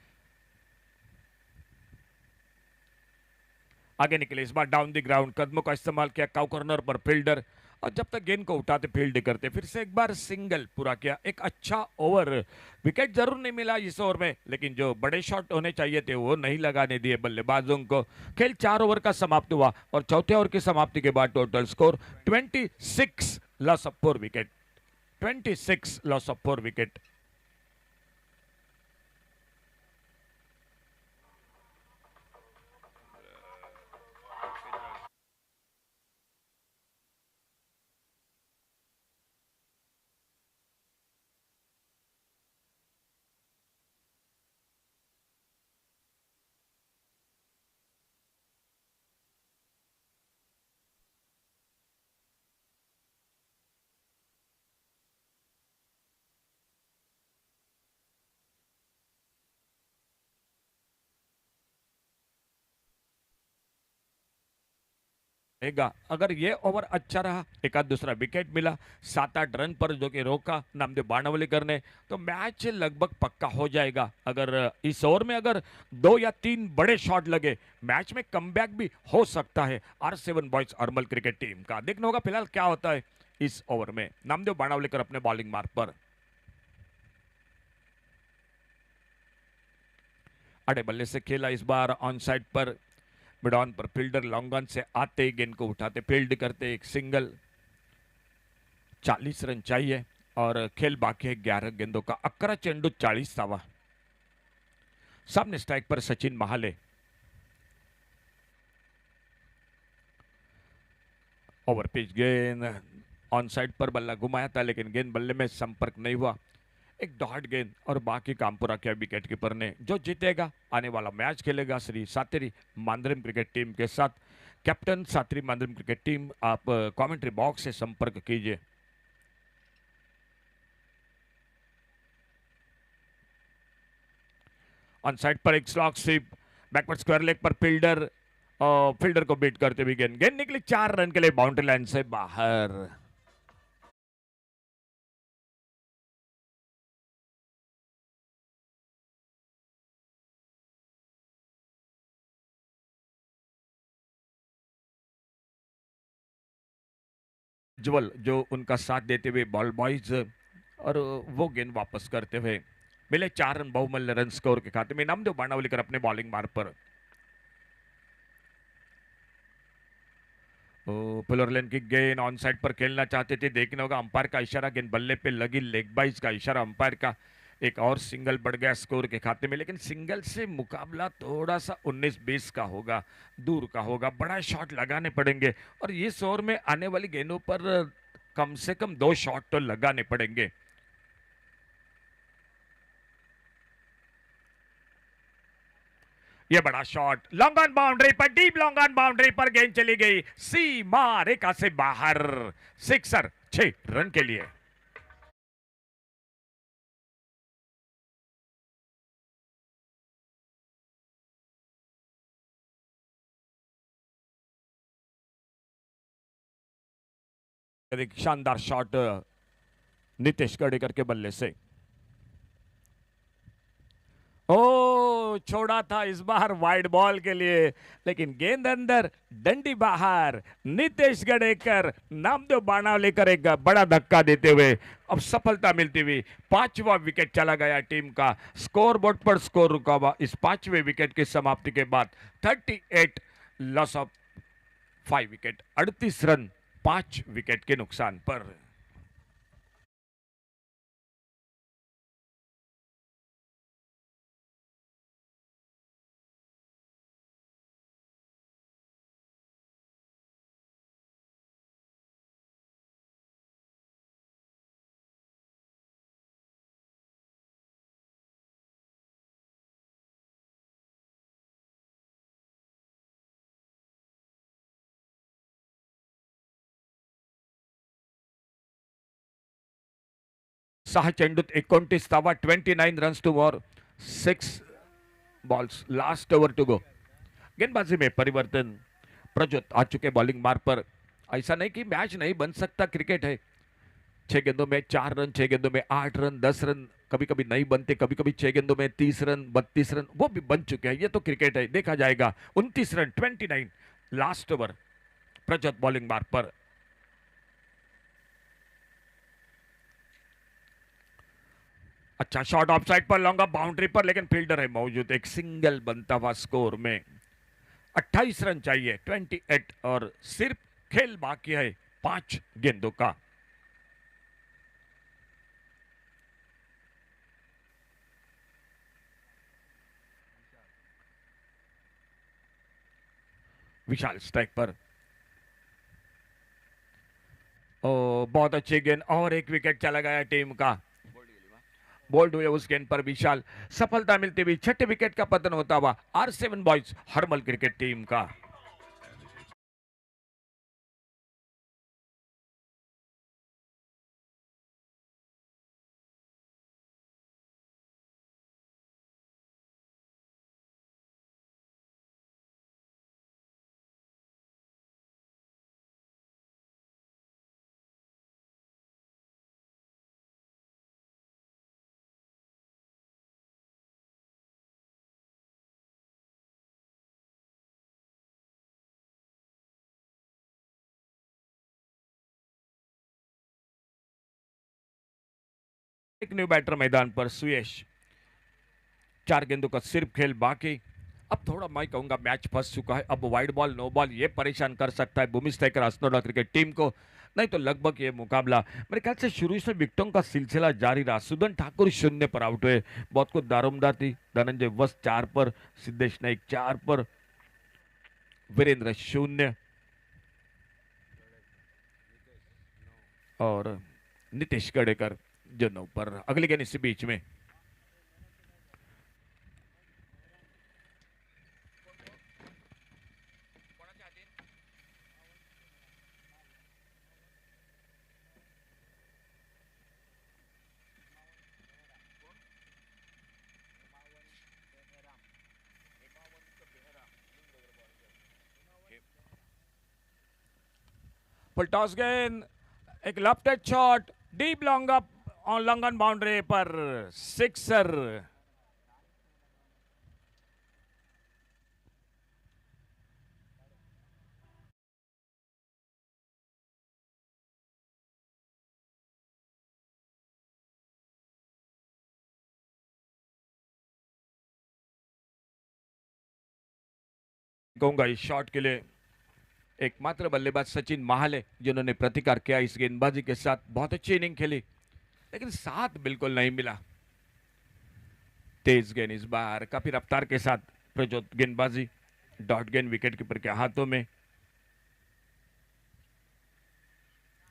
आगे निकले, इस बार डाउन द ग्राउंड, कदमों का इस्तेमाल किया, काउ कॉर्नर पर फील्डर, और जब तक गेंद को उठाते फील्ड करते, फिर से एक बार सिंगल पूरा किया। एक अच्छा ओवर, विकेट जरूर नहीं मिला इस ओवर में, लेकिन जो बड़े शॉट होने चाहिए थे वो नहीं लगाने दिए बल्लेबाजों को। खेल 4 ओवर का समाप्त हुआ और चौथे ओवर की समाप्ति के बाद total score 26 loss of 4 wicket, 26 loss of 4 wicket. रहेगा। अगर ये ओवर अच्छा रहा, एक आध दूसरा विकेट मिला, 7-8 रन पर जो कि रोका नामदेव बाणावलीकर ने, तो मैच लगभग पक्का हो जाएगा। अगर इस ओवर में अगर 2 या 3 बड़े शॉट लगे, मैच में कमबैक भी हो सकता है R7 बॉयज अर्मल क्रिकेट टीम का। देखना होगा फिलहाल क्या होता है इस ओवर में। नामदेव बाणावलीकर अपने बॉलिंग मार्ग पर, अड़े बल्ले से खेला इस बार ऑन साइड पर, मिड ऑन पर फील्डर लॉन्ग ऑन से आते ही गेंद को उठाते फील्ड करते एक सिंगल। 40 रन चाहिए और खेल बाकी है 11 गेंदों का। 11 चेंडू 40 धावा। सामने स्ट्राइक पर सचिन महाले। ओवर पिच गेंद ऑन साइड पर बल्ला घुमाया था, लेकिन गेंद बल्ले में संपर्क नहीं हुआ। एक डॉट गेंद और बाकी काम पूरा किया विकेट कीपर ने। जो जीतेगा आने वाला मैच खेलेगा श्री सातेरी मांद्रिम क्रिकेट टीम के साथ। Captain Sateri Mandrem cricket team, आप कमेंट्री बॉक्स से संपर्क कीजिए। ऑन साइड पर एक slog sweep, backward square leg पर फील्डर, फील्डर को बीट करते हुए गेंद गेंद निकली 4 रन के लिए बाउंड्री लाइन से बाहर। ज्वल जो उनका साथ देते हुए बॉल बॉयज, और वो गेंद वापस करते हुए मिले 4 रन बहुमूल्य रन स्कोर के खाते में। नामदेव बाणावलीकर अपने बॉलिंग मार्ग पर, पुलर लेन की गेंद ऑन साइड पर खेलना चाहते थे, देखने होगा अंपायर का इशारा, गेंद बल्ले पे लगी, लेग बाइज का इशारा अंपायर का। एक और सिंगल बढ़ गया स्कोर के खाते में, लेकिन सिंगल से मुकाबला थोड़ा सा 19-20 का होगा, दूर का होगा। बड़ा शॉट लगाने पड़ेंगे और इस ओवर में आने वाली गेंदों पर कम से कम 2 शॉट तो लगाने पड़ेंगे। ये बड़ा शॉट लॉन्ग ऑन बाउंड्री पर, डीप लॉन्ग ऑन बाउंड्री पर गेंद चली गई सीमा रेखा से बाहर। सिक्सर 6 रन के लिए। एक शानदार शॉट नितेश गडेकर के बल्ले से। ओ छोड़ा था इस बार वाइड बॉल के लिए, लेकिन गेंद अंदर, डंडी बाहर। नितेश गडेकर नामदेव बाणावलीकर एक बड़ा धक्का देते हुए अब सफलता मिलती हुई 5वां विकेट चला गया टीम का। स्कोर बोर्ड पर स्कोर रुका हुआ इस 5वें विकेट की समाप्ति के बाद। 38 loss of 5 wicket, 38 run 5 wicket के नुकसान पर। सहा चेंडूत 29 धावा, 29 रन्स टू और 6 balls, last over to go. गेंदबाजी में परिवर्तन, प्रज्योत आ चुके बॉलिंग मार्ग पर। ऐसा नहीं कि मैच नहीं बन सकता, क्रिकेट है। 6 गेंदों में 4 रन, 6 गेंदों में 8 रन, 10 रन, कभी कभी नहीं बनते, कभी कभी 6 गेंदों में 30 रन, 32 रन, वो भी बन चुके हैं। ये तो क्रिकेट है, देखा जाएगा। 29 run, 29, last over. Prajyot bowling मार्ग पर, अच्छा शॉट ऑफ साइड पर, लॉन्ग ऑफ बाउंड्री पर, लेकिन फील्डर है मौजूद। एक सिंगल बनता हुआ स्कोर में 28 रन चाहिए, 28, और सिर्फ खेल बाकी है 5 गेंदों का। विशाल स्ट्राइक पर, ओ बहुत अच्छी गेंद और एक विकेट चला गया टीम का। बोल्ड हुए उस गेंद पर विशाल, सफलता मिलती हुई 6ठे विकेट का पतन होता हुआ R7 boys Harmal cricket team का। एक न्यू बैटर मैदान पर सुयश। 4 गेंदों का सिर्फ खेल बाकी। अब थोड़ा मैं कहूंगा मैच फंस चुका है। अब वाइड बॉल नो बॉल ये परेशान कर सकता है भूमि स्ट्राइकर अस्नोडा क्रिकेट टीम को। नहीं तो लगभग ये मुकाबला मेरे ख्याल से शुरू से विकेटों का सिलसिला जारी रहा। सुदन ठाकुर 0 पर आउट हुए। बहुत कुछ दारोमदार थी। धनंजय वस 4 पर, सिद्धेश नाइक 4 पर, वीरेंद्र 0 और नितेश गडेकर जो 9 पर। अगले गेंद इसी बीच में फुल टॉस गेंद, एक lofted shot, deep long up on long on boundary पर, सिक्सर। कहूंगा इस शॉट के लिए एकमात्र बल्लेबाज सचिन महाले जिन्होंने प्रतिकार किया इस गेंदबाजी के साथ। बहुत अच्छी इनिंग खेली लेकिन साथ बिल्कुल नहीं मिला। तेज गेंद इस बार काफी रफ्तार के साथ प्रजोत गेंदबाजी, डॉट गेंद विकेट कीपर के हाथों में।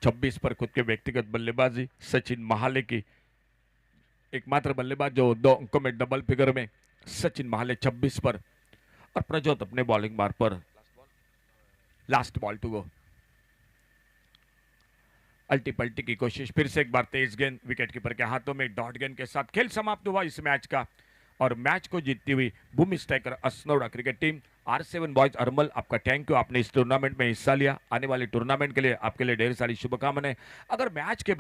26 पर खुद के व्यक्तिगत बल्लेबाजी सचिन महाले की। एकमात्र बल्लेबाज जो 2 अंकों में डबल फिगर में, सचिन महाले 26 पर और प्रजोत अपने बॉलिंग मार पर। Last ball to go. अल्टी पल्टी की कोशिश, फिर से एक बार तेज गेंद विकेट कीपर के हाथों में। डॉट गेंद के साथ खेल समाप्त हुआ इस मैच का और मैच को जीतती हुई Bhoomi striker Asnoda cricket team. R7 boys Armal आपका थैंक यू, आपने इस टूर्नामेंट में हिस्सा लिया। आने वाले टूर्नामेंट के लिए आपके लिए ढेर सारी शुभकामनाएं। अगर मैच के बाद